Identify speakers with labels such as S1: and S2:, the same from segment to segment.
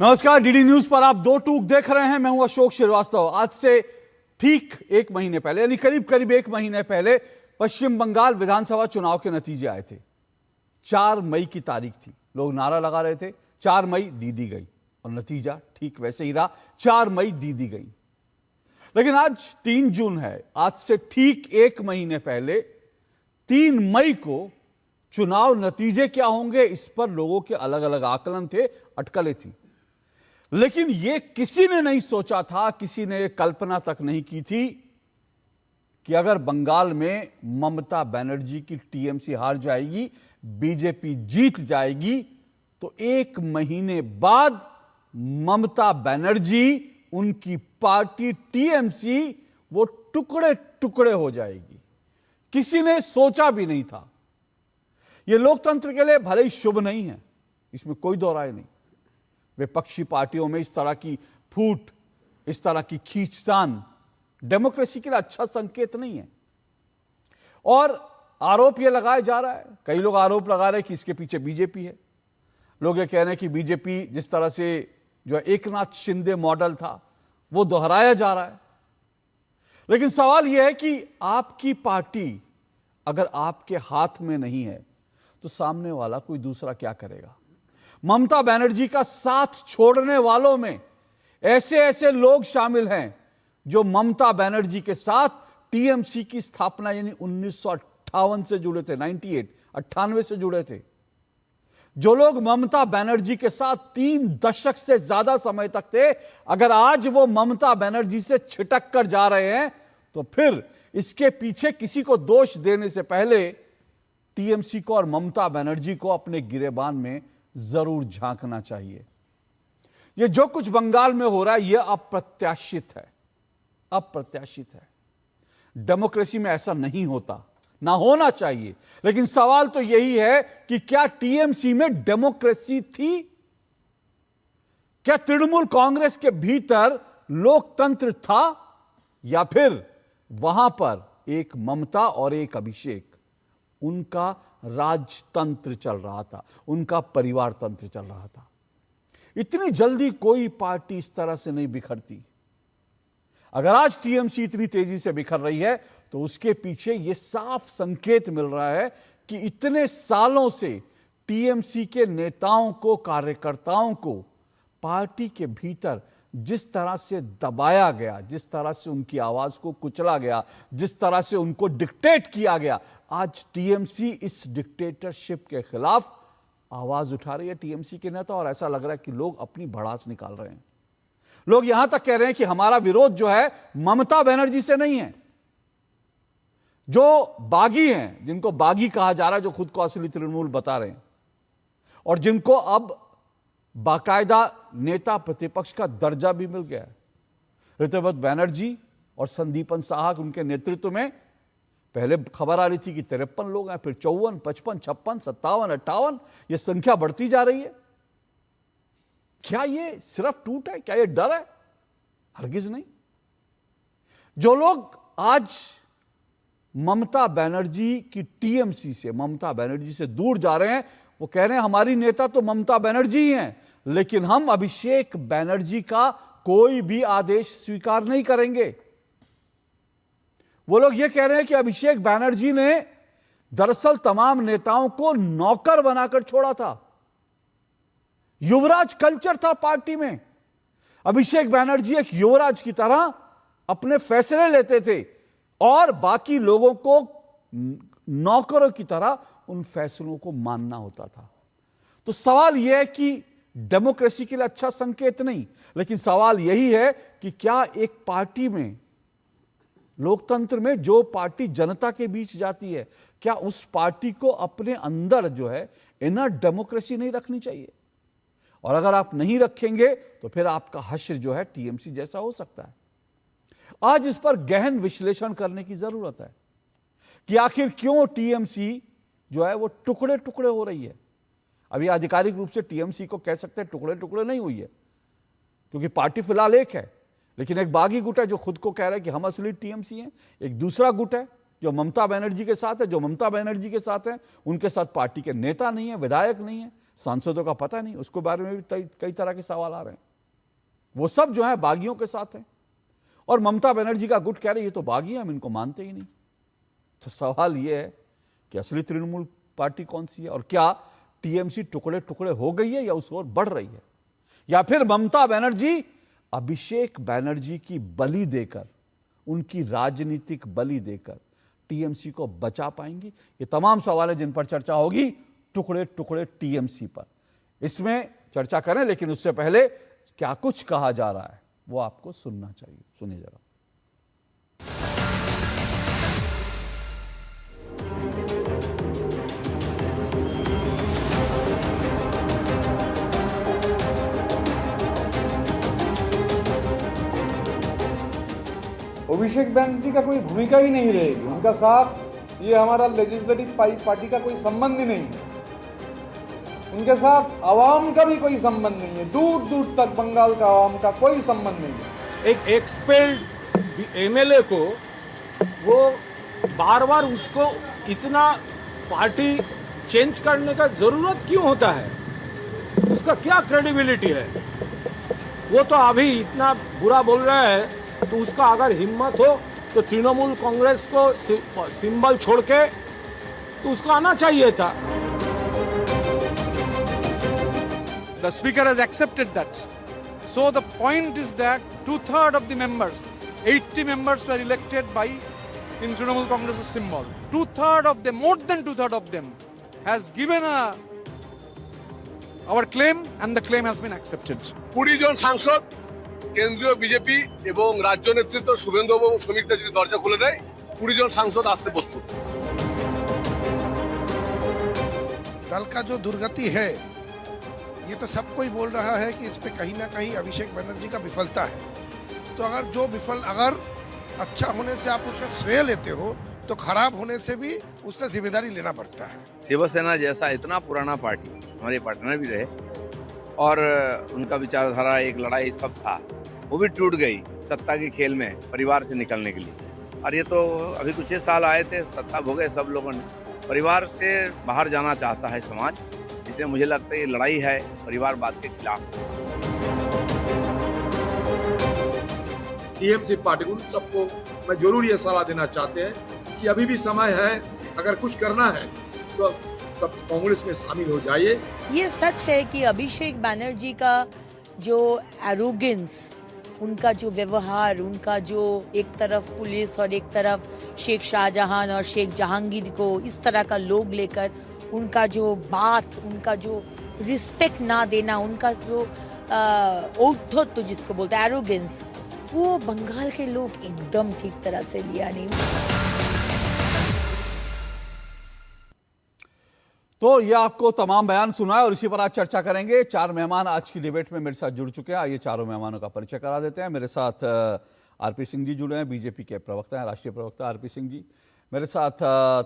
S1: नमस्कार, DD news पर आप दो टूक देख रहे हैं। मैं हूं अशोक श्रीवास्तव। आज से ठीक एक महीने पहले, यानी करीब करीब एक महीने पहले पश्चिम बंगाल विधानसभा चुनाव के नतीजे आए थे। 4 मई की तारीख थी। लोग नारा लगा रहे थे 4 मई दी गई, और नतीजा ठीक वैसे ही रहा, 4 मई दी गई। लेकिन आज 3 जून है। आज से ठीक एक महीने पहले 3 मई को चुनाव नतीजे क्या होंगे, इस पर लोगों के अलग अलग आकलन थे, अटकलें थी। लेकिन यह किसी ने नहीं सोचा था, किसी ने कल्पना तक नहीं की थी कि अगर बंगाल में ममता बनर्जी की टीएमसी हार जाएगी, बीजेपी जीत जाएगी, तो एक महीने बाद ममता बनर्जी, उनकी पार्टी टीएमसी, वो टुकड़े टुकड़े हो जाएगी। किसी ने सोचा भी नहीं था। यह लोकतंत्र के लिए भले ही शुभ नहीं है, इसमें कोई दो राय नहीं। विपक्षी पार्टियों में इस तरह की फूट, इस तरह की खींचतान डेमोक्रेसी के लिए अच्छा संकेत नहीं है। और आरोप यह लगाया जा रहा है, कई लोग आरोप लगा रहे हैं कि इसके पीछे बीजेपी है। लोग ये कह रहे हैं कि बीजेपी जिस तरह से जो एकनाथ शिंदे मॉडल था वो दोहराया जा रहा है। लेकिन सवाल यह है कि आपकी पार्टी अगर आपके हाथ में नहीं है तो सामने वाला कोई दूसरा क्या करेगा। ममता बनर्जी का साथ छोड़ने वालों में ऐसे ऐसे लोग शामिल हैं जो ममता बनर्जी के साथ टीएमसी की स्थापना यानी 1958 से जुड़े थे, 98 से जुड़े थे। जो लोग ममता बनर्जी के साथ 3 दशक से ज्यादा समय तक थे, अगर आज वो ममता बनर्जी से छिटक कर जा रहे हैं तो फिर इसके पीछे किसी को दोष देने से पहले टीएमसी को और ममता बनर्जी को अपने गिरेबान में जरूर झांकना चाहिए। यह जो कुछ बंगाल में हो रहा है यह अप्रत्याशित है, अप्रत्याशित है। डेमोक्रेसी में ऐसा नहीं होता, ना होना चाहिए। लेकिन सवाल तो यही है कि क्या टीएमसी में डेमोक्रेसी थी? क्या तृणमूल कांग्रेस के भीतर लोकतंत्र था, या फिर वहां पर एक ममता और एक अभिषेक, उनका राजतंत्र चल रहा था, उनका परिवार तंत्र चल रहा था। इतनी जल्दी कोई पार्टी इस तरह से नहीं बिखरती। अगर आज टीएमसी इतनी तेजी से बिखर रही है तो उसके पीछे यह साफ संकेत मिल रहा है कि इतने सालों से टीएमसी के नेताओं को, कार्यकर्ताओं को पार्टी के भीतर जिस तरह से दबाया गया, जिस तरह से उनकी आवाज को कुचला गया, जिस तरह से उनको डिक्टेट किया गया, आज टीएमसी इस डिक्टेटरशिप के खिलाफ आवाज उठा रही है, टीएमसी के नेता। और ऐसा लग रहा है कि लोग अपनी भड़ास निकाल रहे हैं। लोग यहां तक कह रहे हैं कि हमारा विरोध जो है ममता बनर्जी से नहीं है। जो बागी हैं, जिनको बागी कहा जा रहा है, जो खुद को असली तृणमूल बता रहे हैं और जिनको अब बाकायदा नेता प्रतिपक्ष का दर्जा भी मिल गया है, ऋतुव्रत बैनर्जी और संदीपन साहा उनके नेतृत्व में पहले खबर आ रही थी कि 53 लोग हैं, फिर 54, 55, 56, 57, 58, यह संख्या बढ़ती जा रही है। क्या यह सिर्फ टूट है? क्या यह डर है? हरगिज नहीं। जो लोग आज ममता बनर्जी की टीएमसी से, ममता बनर्जी से दूर जा रहे हैं, वो कह रहे हैं हमारी नेता तो ममता बनर्जी ही हैं, लेकिन हम अभिषेक बनर्जी का कोई भी आदेश स्वीकार नहीं करेंगे। वो लोग ये कह रहे हैं कि अभिषेक बनर्जी ने दरअसल तमाम नेताओं को नौकर बनाकर छोड़ा था। युवराज कल्चर था पार्टी में। अभिषेक बनर्जी एक युवराज की तरह अपने फैसले लेते थे और बाकी लोगों को नौकरों की तरह उन फैसलों को मानना होता था। तो सवाल यह है कि डेमोक्रेसी के लिए अच्छा संकेत नहीं, लेकिन सवाल यही है कि क्या एक पार्टी में, लोकतंत्र में जो पार्टी जनता के बीच जाती है, क्या उस पार्टी को अपने अंदर जो है इनर डेमोक्रेसी नहीं रखनी चाहिए? और अगर आप नहीं रखेंगे तो फिर आपका हश्र जो है टीएमसी जैसा हो सकता है। आज इस पर गहन विश्लेषण करने की जरूरत है कि आखिर क्यों टीएमसी जो है वो टुकड़े टुकड़े हो रही है। अभी आधिकारिक रूप से टीएमसी को कह सकते हैं टुकड़े टुकड़े नहीं हुई है, क्योंकि पार्टी फिलहाल एक है, लेकिन एक बागी गुट है जो खुद को कह रहा है कि हम असली टीएमसी हैं। एक दूसरा गुट है जो ममता बनर्जी के साथ है, जो ममता बनर्जी के साथ है उनके साथ पार्टी के नेता नहीं है, विधायक नहीं है, सांसदों का पता नहीं, उसके बारे में भी कई तरह के सवाल आ रहे हैं। वो सब जो है बागियों के साथ हैं। और ममता बनर्जी का गुट कह रही है तो बागी हैं, हम इनको मानते ही नहीं। तो सवाल यह है कि असली तृणमूल पार्टी कौन सी है, और क्या टीएमसी टुकड़े टुकड़े हो गई है या उस ओर बढ़ रही है, या फिर ममता बनर्जी अभिषेक बनर्जी की बलि देकर, उनकी राजनीतिक बलि देकर टीएमसी को बचा पाएंगी। ये तमाम सवाल है जिन पर चर्चा होगी टुकड़े टुकड़े टीएमसी पर। इसमें चर्चा करें, लेकिन उससे पहले क्या कुछ कहा जा रहा है वो आपको सुनना चाहिए। सुनिए जरा।
S2: अभिषेक बनर्जी का कोई भूमिका ही नहीं रहेगी, उनका साथ ये हमारा लेजिस्लेटिव पार्टी का कोई संबंध ही नहीं है, उनके साथ आवाम का भी कोई संबंध नहीं है, दूर दूर तक बंगाल का आवाम का कोई संबंध नहीं है।
S3: एक एक्सपेल्ड एमएलए को वो बार बार उसको इतना पार्टी चेंज करने का जरूरत क्यों होता है, उसका क्या क्रेडिबिलिटी है? वो तो अभी इतना बुरा बोल रहा है, तो उसका अगर हिम्मत हो तो तृणमूल कांग्रेस को सिंबल छोड़ के तो उसको आना चाहिए था।
S2: The speaker has accepted that. So the point is that 2/3 of the members, 80 members were elected by in Trinamool Congress's symbol. 2/3 of them, more than 2/3 of them, has given our claim, and the claim has been accepted.
S4: 20 জন সাংসদ কেন্দ্রীয় BJP এবং রাজ্য নেতৃত্ব শুভেন্দুবাবু এবং শ্রমিকরা যদি দরজা খুলে দেয় 20 জন সাংসদ আসতে প্রস্তুত।
S5: दल का जो दुर्गति है, ये तो सब कोई बोल रहा है कि इस पे कहीं ना कहीं अभिषेक बनर्जी का विफलता है। तो अगर अच्छा होने से आप उसका श्रेय लेते हो तो खराब होने से भी उसका जिम्मेदारी लेना पड़ता है।
S6: शिवसेना जैसा इतना पुराना पार्टी हमारे पार्टनर भी रहे और उनका विचारधारा, एक लड़ाई सब था, वो भी टूट गई सत्ता के खेल में परिवार से निकलने के लिए। और ये तो अभी कुछ ही साल आए थे, सत्ता भोगे सब लोगों ने, परिवार से बाहर जाना चाहता है समाज। इसलिए मुझे लगता है ये लड़ाई है परिवारवाद के खिलाफ।
S7: टीएमसी पार्टी उन सबको मैं जरूर ये सलाह देना चाहते हैं कि अभी भी समय है, अगर कुछ करना है तो सब कांग्रेस में शामिल हो जाइए।
S8: ये सच है कि अभिषेक बनर्जी का जो एरोगेंस, उनका जो व्यवहार, उनका जो एक तरफ पुलिस और एक तरफ शेख शाहजहां और शेख जहांगीर को इस तरह का लोग लेकर उनका जो बात, उनका जो रिस्पेक्ट ना देना, उनका जो औद्धत्य जिसको बोलते हैं एरोगेंस, वो बंगाल के लोग एकदम ठीक तरह से लिया नहीं।
S1: तो ये आपको तमाम बयान सुना है और इसी पर आज चर्चा करेंगे। 4 मेहमान आज की डिबेट में मेरे साथ जुड़ चुके हैं। आइए चारों मेहमानों का परिचय करा देते हैं। मेरे साथ आरपी सिंह जी जुड़े हैं, बीजेपी के प्रवक्ता हैं, राष्ट्रीय प्रवक्ता आरपी सिंह जी। मेरे साथ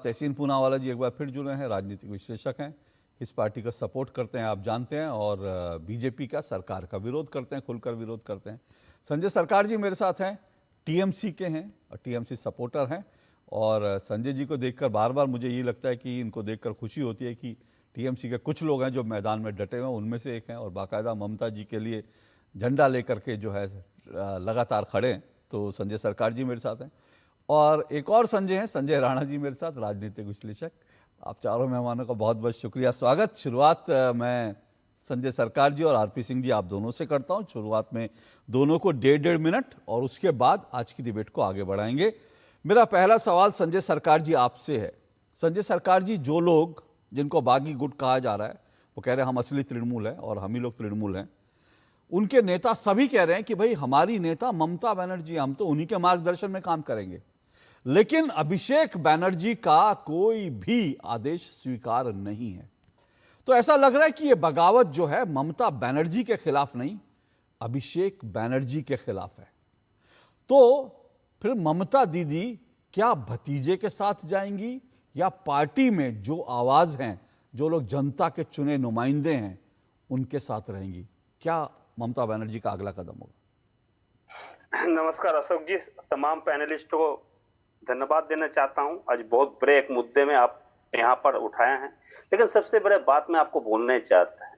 S1: तहसीन पूनावाला जी एक बार फिर जुड़े हैं, राजनीतिक विश्लेषक हैं, किस पार्टी का सपोर्ट करते हैं आप जानते हैं, और बीजेपी का, सरकार का विरोध करते हैं, खुलकर विरोध करते हैं। संजय सरकार जी मेरे साथ हैं, टीएमसी के हैं और टीएमसी सपोर्टर हैं। और संजय जी को देखकर बार बार मुझे ये लगता है कि इनको देखकर खुशी होती है कि टीएमसी के कुछ लोग हैं जो मैदान में डटे हुए हैं, उनमें से एक हैं और बाकायदा ममता जी के लिए झंडा लेकर के जो है लगातार खड़े हैं। तो संजय सरकार जी मेरे साथ हैं और एक और संजय हैं, संजय राणा जी मेरे साथ, राजनीतिक विश्लेषक। आप चारों मेहमानों का बहुत बहुत शुक्रिया, स्वागत। शुरुआत मैं संजय सरकार जी और आरपी सिंह जी आप दोनों से करता हूँ। शुरुआत में दोनों को 1.5 मिनट और उसके बाद आज की डिबेट को आगे बढ़ाएंगे। मेरा पहला सवाल संजय सरकार जी आपसे है। संजय सरकार जी, जो लोग जिनको बागी गुट कहा जा रहा है वो कह रहे हैं हम असली तृणमूल हैं और हम ही लोग तृणमूल हैं, उनके नेता सभी कह रहे हैं कि भाई हमारी नेता ममता बनर्जी, हम तो उन्हीं के मार्गदर्शन में काम करेंगे। लेकिन अभिषेक बनर्जी का कोई भी आदेश स्वीकार नहीं है। तो ऐसा लग रहा है कि यह बगावत जो है ममता बनर्जी के खिलाफ नहीं, अभिषेक बनर्जी के खिलाफ है। तो फिर ममता दीदी क्या भतीजे के साथ जाएंगी या पार्टी में जो आवाज हैं, जो लोग जनता के चुने नुमाइंदे हैं, उनके साथ रहेंगी? क्या ममता बनर्जी का अगला कदम होगा?
S9: नमस्कार अशोक जी, तमाम पैनलिस्टों को धन्यवाद देना चाहता हूं। आज बहुत बड़े एक मुद्दे में आप यहाँ पर उठाए हैं, लेकिन सबसे बड़े बात मैं आपको बोलना चाहता है।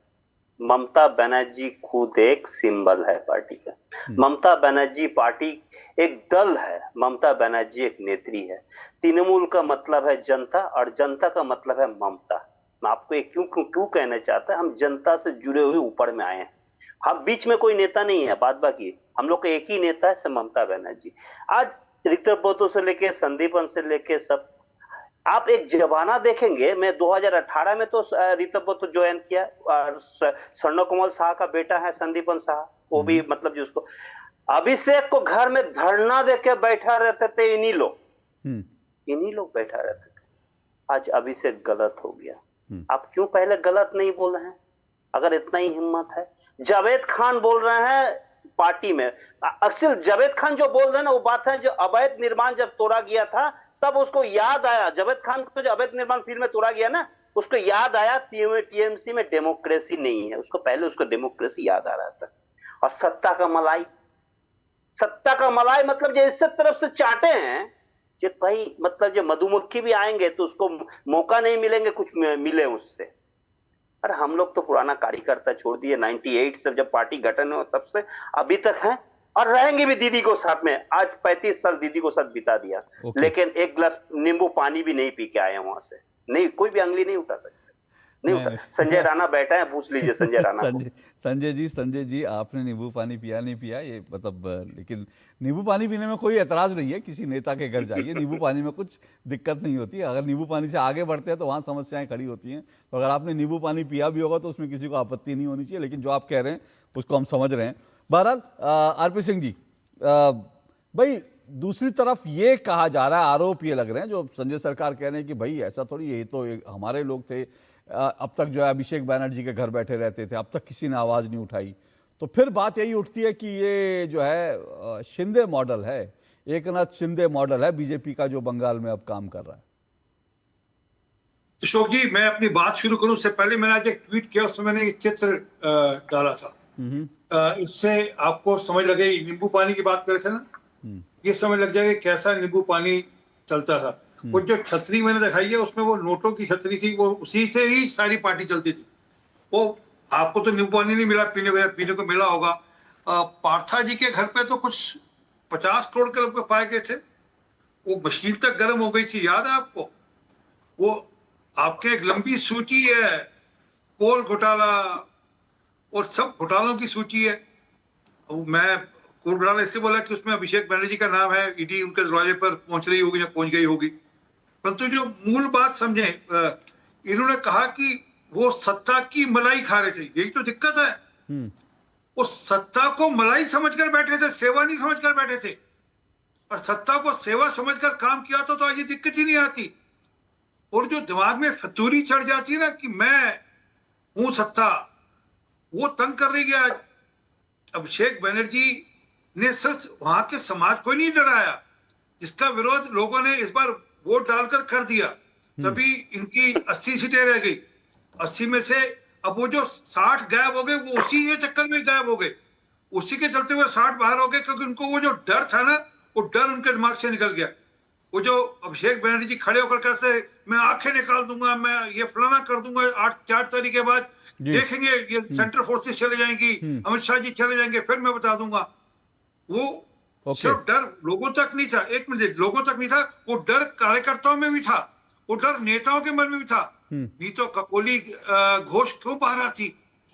S9: ममता बनर्जी खुद एक सिंबल है पार्टी का। ममता बनर्जी पार्टी एक दल है, ममता बनर्जी एक नेत्री है। तृणमूल का मतलब है जनता और जनता का मतलब है ममता। मैं आपको एक क्यों कहना चाहता है, हम जनता से जुड़े हुए ऊपर में आए हैं। हम बीच में कोई नेता नहीं है, बात बाकी हम लोग का एक ही नेता है, ममता बनर्जी। आज ऋतु बोतो से लेके संदीपन से लेके सब आप एक जमाना देखेंगे। मैं 2018 में तो ऋतु बोतो ज्वाइन किया और स्वर्ण कमल शाह का बेटा है संदीपन शाह, वो भी मतलब जिसको अभिषेक को घर में धरना देके बैठा रहते थे इन्हीं लोग बैठा रहते थे। आज अभिषेक गलत हो गया। आप क्यों पहले गलत नहीं बोल रहे हैं? अगर इतना ही हिम्मत है, जावेद खान बोल रहे हैं पार्टी में। अक्सर जावेद खान जो बोल रहे हैं ना, वो बात है जो अवैध निर्माण जब तोड़ा गया था तब उसको याद आया, जावेद खान को जो अवैध निर्माण फिल्म में तोड़ा गया ना, उसको याद आया टीएमसी में डेमोक्रेसी नहीं है। उसको पहले उसको डेमोक्रेसी याद आ रहा था। और सत्ता का मलाई मतलब जो इस तरफ से चाटे हैं कि भाई मतलब जो मधुमक्खी भी आएंगे तो उसको मौका नहीं मिलेंगे कुछ मिले उससे। पर हम लोग तो पुराना कार्यकर्ता छोड़ दिए, 98 से जब पार्टी गठन हो तब से अभी तक हैं और रहेंगे भी दीदी को साथ में। आज 35 साल दीदी को साथ बिता दिया, लेकिन एक गिलास नींबू पानी भी नहीं पी के आए वहां से। नहीं, कोई भी अंगली नहीं उठा सकता। नहीं, संजय राणा बैठा है, पूछ लीजिए संजय राणा
S1: संजय जी आपने नींबू पानी पिया नहीं पिया ये मतलब, लेकिन नींबू पानी पीने में कोई एतराज नहीं है। किसी नेता के घर जाइए, नींबू पानी में कुछ दिक्कत नहीं होती। अगर नींबू पानी से आगे बढ़ते हैं तो वहाँ समस्याएं खड़ी होती हैं। तो अगर आपने नींबू पानी पिया भी होगा तो उसमें किसी को आपत्ति नहीं होनी चाहिए, लेकिन जो आप कह रहे हैं उसको हम समझ रहे हैं। बहरहाल आरपी सिंह जी, भाई दूसरी तरफ ये कहा जा रहा है, आरोप ये लग रहे हैं जो संजय सरकार कह रहे हैं कि भाई ऐसा थोड़ी, ये तो हमारे लोग थे, अब तक जो है अभिषेक बनर्जी के घर बैठे रहते थे, अब तक किसी ने आवाज़ नहीं उठाई। तो फिर बात यही उठती है कि ये जो है शिंदे मॉडल है, एकनाथ शिंदे मॉडल है बीजेपी का जो बंगाल में अब काम कर रहा है।
S7: अशोक जी, मैं अपनी बात शुरू करूं उससे पहले मैंने आज एक ट्वीट किया, उसमें मैंने एक चित्र डाला था। इससे आपको समझ लगे, नींबू पानी की बात कर रहे थे ना, ये समझ लग जाएगा कैसा नींबू पानी चलता था। वो जो छतरी मैंने दिखाई है उसमें वो नोटों की छतरी थी, वो उसी से ही सारी पार्टी चलती थी। वो आपको तो नींबू पानी नहीं मिला पीने को मिला होगा। पार्था जी के घर पे तो कुछ 50 करोड़ के रुपए पाए गए थे, वो मशीन तक गर्म हो गई थी, याद है आपको? वो आपके एक लंबी सूची है, कोल घोटाला और सब घोटालों की सूची है। मैं कोल घोटाला इससे बोला कि उसमें अभिषेक बनर्जी का नाम है, ईडी उनके दरवाजे पर पहुंच रही होगी या पहुंच गई होगी। परंतु जो मूल बात समझे, इन्होंने कहा कि वो सत्ता की मलाई खा रहे थे, यही तो दिक्कत है। वो सत्ता को मलाई समझकर बैठे थे, सेवा नहीं समझकर बैठे थे। और सत्ता को सेवा समझकर काम किया तो आज ये दिक्कत ही नहीं आती। और जो दिमाग में फतूरी चढ़ जाती है ना कि मैं हूं सत्ता, वो तंग कर रही है। अभिषेक बनर्जी ने सिर्फ वहां के समाज को नहीं डराया, जिसका विरोध लोगों ने इस बार वोट डालकर कर दिया, तभी इनकी 80 सीटें रह गई। 80 में से अब वो जो 60 गायब हो गए, वो उसी के चक्कर में गायब हो गए। उसी के चलते हुए 60 बाहर हो गए, क्योंकि उनको वो जो डर था ना, वो डर उनके दिमाग से निकल गया। वो जो अभिषेक बनर्जी खड़े होकर कहते मैं आंखें निकाल दूंगा, मैं ये फलाना कर दूंगा, 4 तारीख के बाद देखेंगे ये सेंट्रल फोर्सेस चले जाएंगी, अमित शाह जी चले जाएंगे, फिर मैं बता दूंगा। वो सिर्फ डर लोगों तक नहीं था, एक मिनट, लोगों तक नहीं था, वो डर कार्यकर्ताओं में भी था, वो डर नेताओं के मन में भी था। नहीं तो ककोली घोष क्यों बाहर आती?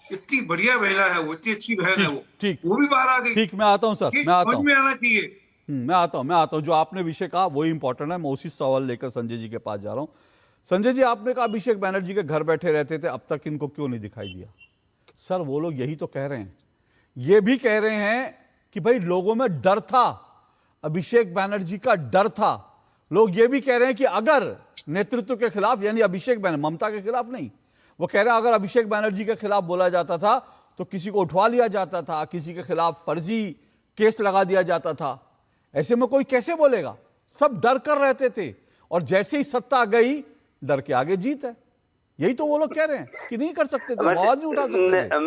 S7: इतनी बढ़िया महिला है वो, इतनी अच्छी बहन है वो भी बाहर आ गई।
S1: ठीक, मैं आता हूं सर, मैं आता हूं,
S7: में आना चाहिए।
S1: मैं आता हूं। जो आपने विषय कहा वही इंपॉर्टेंट है। मैं उसी सवाल लेकर संजय जी के पास जा रहा हूं। संजय जी, आपने कहा अभिषेक बनर्जी के घर बैठे रहते थे, अब तक इनको क्यों नहीं दिखाई दिया? सर वो लोग यही तो कह रहे हैं, ये भी कह रहे हैं कि भाई लोगों में डर था, अभिषेक बनर्जी का डर था। लोग ये भी कह रहे हैं कि अगर नेतृत्व के खिलाफ, यानी अभिषेक बनर्जी, ममता के खिलाफ नहीं, वो कह रहे हैं अगर अभिषेक बनर्जी के खिलाफ बोला जाता था तो किसी को उठवा लिया जाता था, किसी के खिलाफ फर्जी केस लगा दिया जाता था। ऐसे में कोई कैसे बोलेगा? सब डर कर रहते थे, और जैसे ही सत्ता गई, डर के आगे जीत है। यही तो वो लोग कह रहे हैं कि नहीं कर सकते थे, आवाज नहीं उठा सकते थे।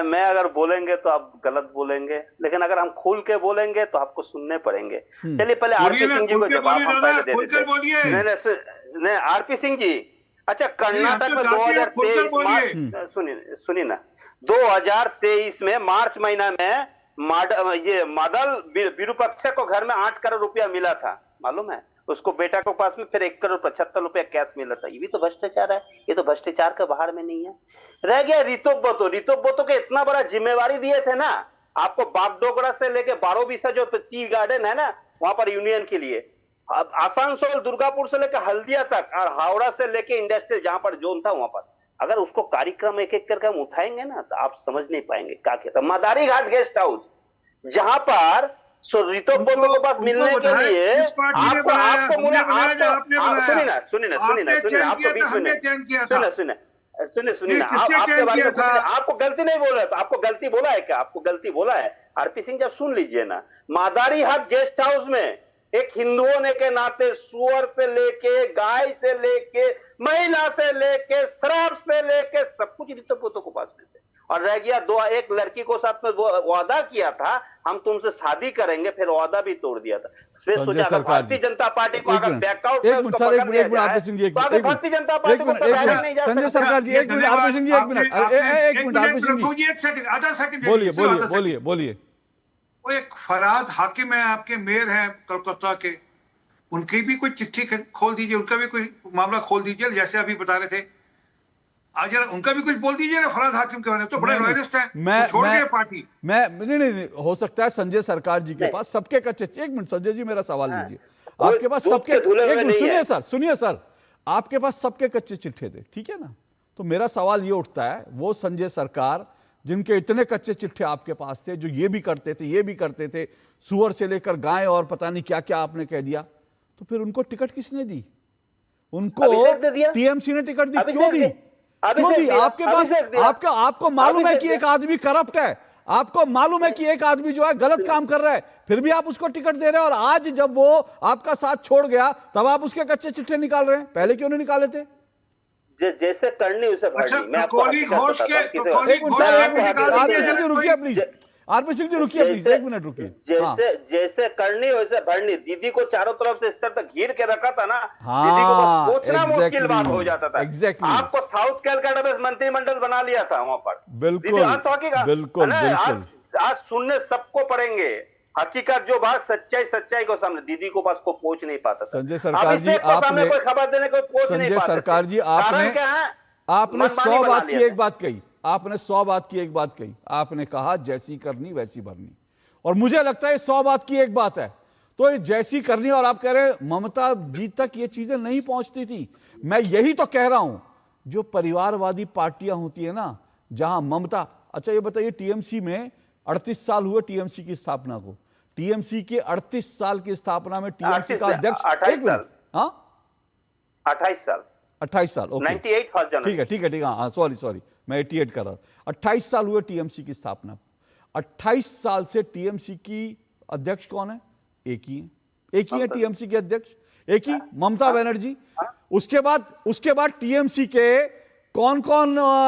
S9: मैं अगर बोलेंगे तो आप गलत बोलेंगे, लेकिन अगर हम खुल के बोलेंगे तो आपको सुनने पड़ेंगे। चलिए पहले आरपी सिंह जी को जवाब हम पहले दे देते हैं। नहीं, आरपी सिंह जी, अच्छा, कर्नाटक में
S7: खोलकर बोलिए।
S9: 2023 सुनिए ना, 2023 में मार्च महीना में ये मॉडल विरूपाक्ष को घर में 8 करोड़ रुपया मिला था, मालूम है उसको, बेटा को पास में फिर 1 करोड़ 75 रुपया कैश मिला था। ये भी तो भ्रष्टाचार है, ये तो भ्रष्टाचार के बाहर में नहीं है। रह गया रितोप बोतो के इतना बड़ा जिम्मेवारी दिए थे ना आपको, बागडोगरा से लेके बारोबीसा जो टी गार्डन है ना वहां पर यूनियन के लिए, अब आसनसोल दुर्गापुर से लेकर हल्दिया तक और हावड़ा से लेके इंडस्ट्रियल जहां पर जोन था वहां पर, अगर उसको कार्यक्रम एक एक करके हम उठाएंगे ना तो आप समझ नहीं पाएंगे क्या कहता। मदारी घाट गेस्ट हाउस जहां पर रितोप बोतो को पास मिलने के लिए आपको गलती नहीं बोला, तो आपको गलती बोला है क्या? आपको गलती बोला है आरपी सिंह, जब सुन लीजिए ना, मादारी हाट गेस्ट हाउस में एक हिंदू होने के नाते सुअर से लेके, गाय से लेके, महिला से लेके, शराब से लेके सब कुछ रितोप बोतो को पास मिलते। और रह गया एक लड़की को साथ में वादा किया था हम तुमसे शादी करेंगे, फिर वादा भी तोड़ दिया था। फिर सोचा भारतीय जनता पार्टी को अगर बैकआउट भारतीय जनता पार्टी को
S1: संजय सरकार जी, एक मिनट आरपी सिंह जी, एक मिनट आरपी सिंह जी,
S7: आधा सेकंड
S1: बोलिए।
S7: वो एक फरहाद हाकिम है, आपके मेयर हैं कलकत्ता के, उनकी भी कोई चिट्ठी खोल दीजिए, उनका भी कोई मामला खोल दीजिए, जैसे अभी बता रहे थे। आज जरा उनका भी कुछ बोल दीजिए ना फरहाद हाकिम के बारे में, तो बड़े लॉयलिस्ट हैं, छोड़ गए पार्टी।
S1: नहीं, हो सकता है संजय सरकार जी के पास सबके कच्चे, एक मिनट संजय जी मेरा सवाल लीजिए, आपके पास सबके, एक मिनट सुनिए सर, आपके पास सबके कच्चे चिट्ठे थे, ठीक है ना? तो मेरा सवाल ये उठता है, वो संजय सरकार जिनके इतने कच्चे चिट्ठे आपके पास थे, जो ये भी करते थे, सुअर से लेकर गाय और पता नहीं क्या क्या आपने कह दिया, तो फिर उनको टिकट किसने दी? उनको टीएमसी ने टिकट दी, क्यों दी? आपके पास आपको मालूम है कि एक आदमी करप्ट है, आपको मालूम है कि एक आदमी जो है गलत काम कर रहा है, फिर भी आप उसको टिकट दे रहे हैं, और आज जब वो आपका साथ छोड़ गया तब आप उसके कच्चे चिट्ठे निकाल रहे हैं, पहले क्यों नहीं निकाले थे?
S9: जैसे करनी उसे भरनी। मैं आपको
S1: रुकिए प्लीज, आरपी सिंह जी रुकिए प्लीज, एक मिनट रुकिए।
S9: जैसे करनी वैसे भरनी। दीदी को चारों तरफ से इस तरह तक घेर के रखा था ना, दीदी को सोचना मुश्किल बात हो जाता था। आपको साउथ कैलकाटा में मंत्रिमंडल बना लिया था वहां पर,
S1: बिल्कुल।
S9: आज सुनने सबको पड़ेंगे हकीकत, जो बात सच्चाई को सामने, दीदी को पास को पहुंच नहीं पाता था।
S1: संजय सरकार जी आपने
S9: कोई खबर देने को पहुंच नहीं पाता।
S1: संजय सरकार जी आपने 100 बात की एक बात कही, आपने 100 बात की एक बात कही, आपने कहा जैसी करनी वैसी भरनी, और मुझे लगता है 100 बात की एक बात है, तो ये जैसी करनी, और आप कह रहे हैं ममता जी तक ये चीजें नहीं पहुंचती थी। मैं यही तो कह रहा हूं, जो परिवारवादी पार्टियां होती है ना, जहां ममता, अच्छा ये बताइए टीएमसी में 38 साल हुए टीएमसी की स्थापना को, टीएमसी के 38 साल की स्थापना में टीएमसी का अध्यक्ष 28 साल, ओके ठीक है, हाँ सॉरी मैं 88 कर रहा हूं। 28 साल हुए टीएमसी की स्थापना, 28 साल से टीएमसी की अध्यक्ष कौन है? एक ही है टीएमसी के अध्यक्ष, एक ही, ममता बनर्जी। उसके बाद टीएमसी के कौन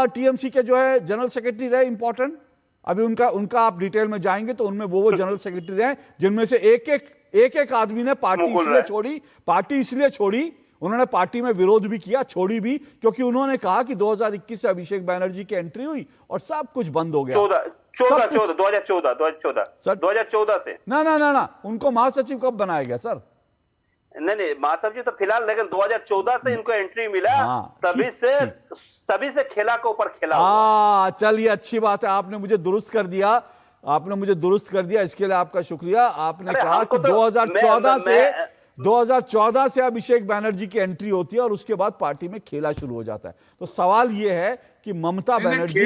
S1: टीएमसी के जो है जनरल सेक्रेटरी रहे इंपॉर्टेंट, अभी उनका आप डिटेल में जाएंगे तो उनमें वो जनरल सेक्रेटरी रहे, जिनमें से एक आदमी ने पार्टी इसलिए छोड़ी, उन्होंने पार्टी में विरोध भी किया, छोड़ी भी, क्योंकि उन्होंने कहा कि 2021 से अभिषेक बैनर्जी की एंट्री हुई और सब कुछ बंद हो गया।
S9: 2014 से
S1: ना, उनको महासचिव कब बनाया गया सर?
S9: नहीं महासचिव तो फिलहाल, लेकिन 2014 से इनको एंट्री मिला, तभी से खेला के ऊपर खेला।
S1: चलिए अच्छी बात है, आपने मुझे दुरुस्त कर दिया, इसके लिए आपका शुक्रिया। आपने कहा कि 2014 से अभिषेक बैनर्जी की एंट्री होती है और उसके बाद पार्टी में खेला शुरू हो जाता है। तो सवाल यह है कि ममता बनर्जी,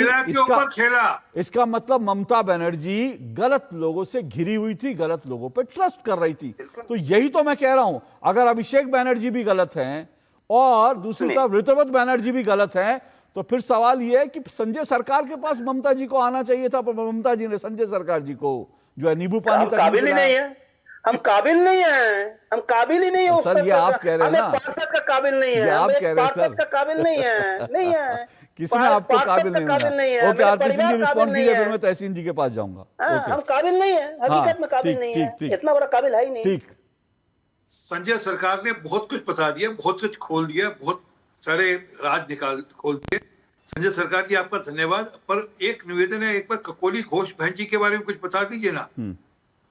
S1: इसका मतलब ममता बनर्जी गलत लोगों से घिरी हुई थी, गलत लोगों पे ट्रस्ट कर रही थी। तो यही तो मैं कह रहा हूं, अगर अभिषेक बैनर्जी भी गलत हैं और दूसरी तरफ ऋतुव्रत बैनर्जी भी गलत हैं, तो फिर सवाल यह है कि संजय सरकार के पास ममता जी को आना चाहिए था, पर ममता जी ने संजय सरकार जी को जो है नींबू पानी तक
S9: काबिल ही नहीं है। हम काबिल नहीं है, हम काबिल ही नहीं है।
S1: सर ये आप कह रहे हैं ना,
S9: पार्षद का काबिल नहीं है,
S1: आप कह रहे हैं सर
S9: का काबिल नहीं है,
S1: किसने आपको काबिल नहीं होना? Okay RP Singh ji respond कीजिए, फिर मैं तहसीन जी के पास जाऊंगा।
S9: हम काबिल नहीं है, हकीकत में काबिल नहीं है, इतना बड़ा काबिल है ही नहीं।
S1: ठीक,
S7: संजय सरकार ने बहुत कुछ बता दिया, बहुत कुछ खोल दिया, बहुत सारे राज निकाल खोल दिए। संजय सरकार जी आपका धन्यवाद। पर एक निवेदन है, एक बार ककोली घोष बहन जी के बारे में कुछ बता दीजिए ना।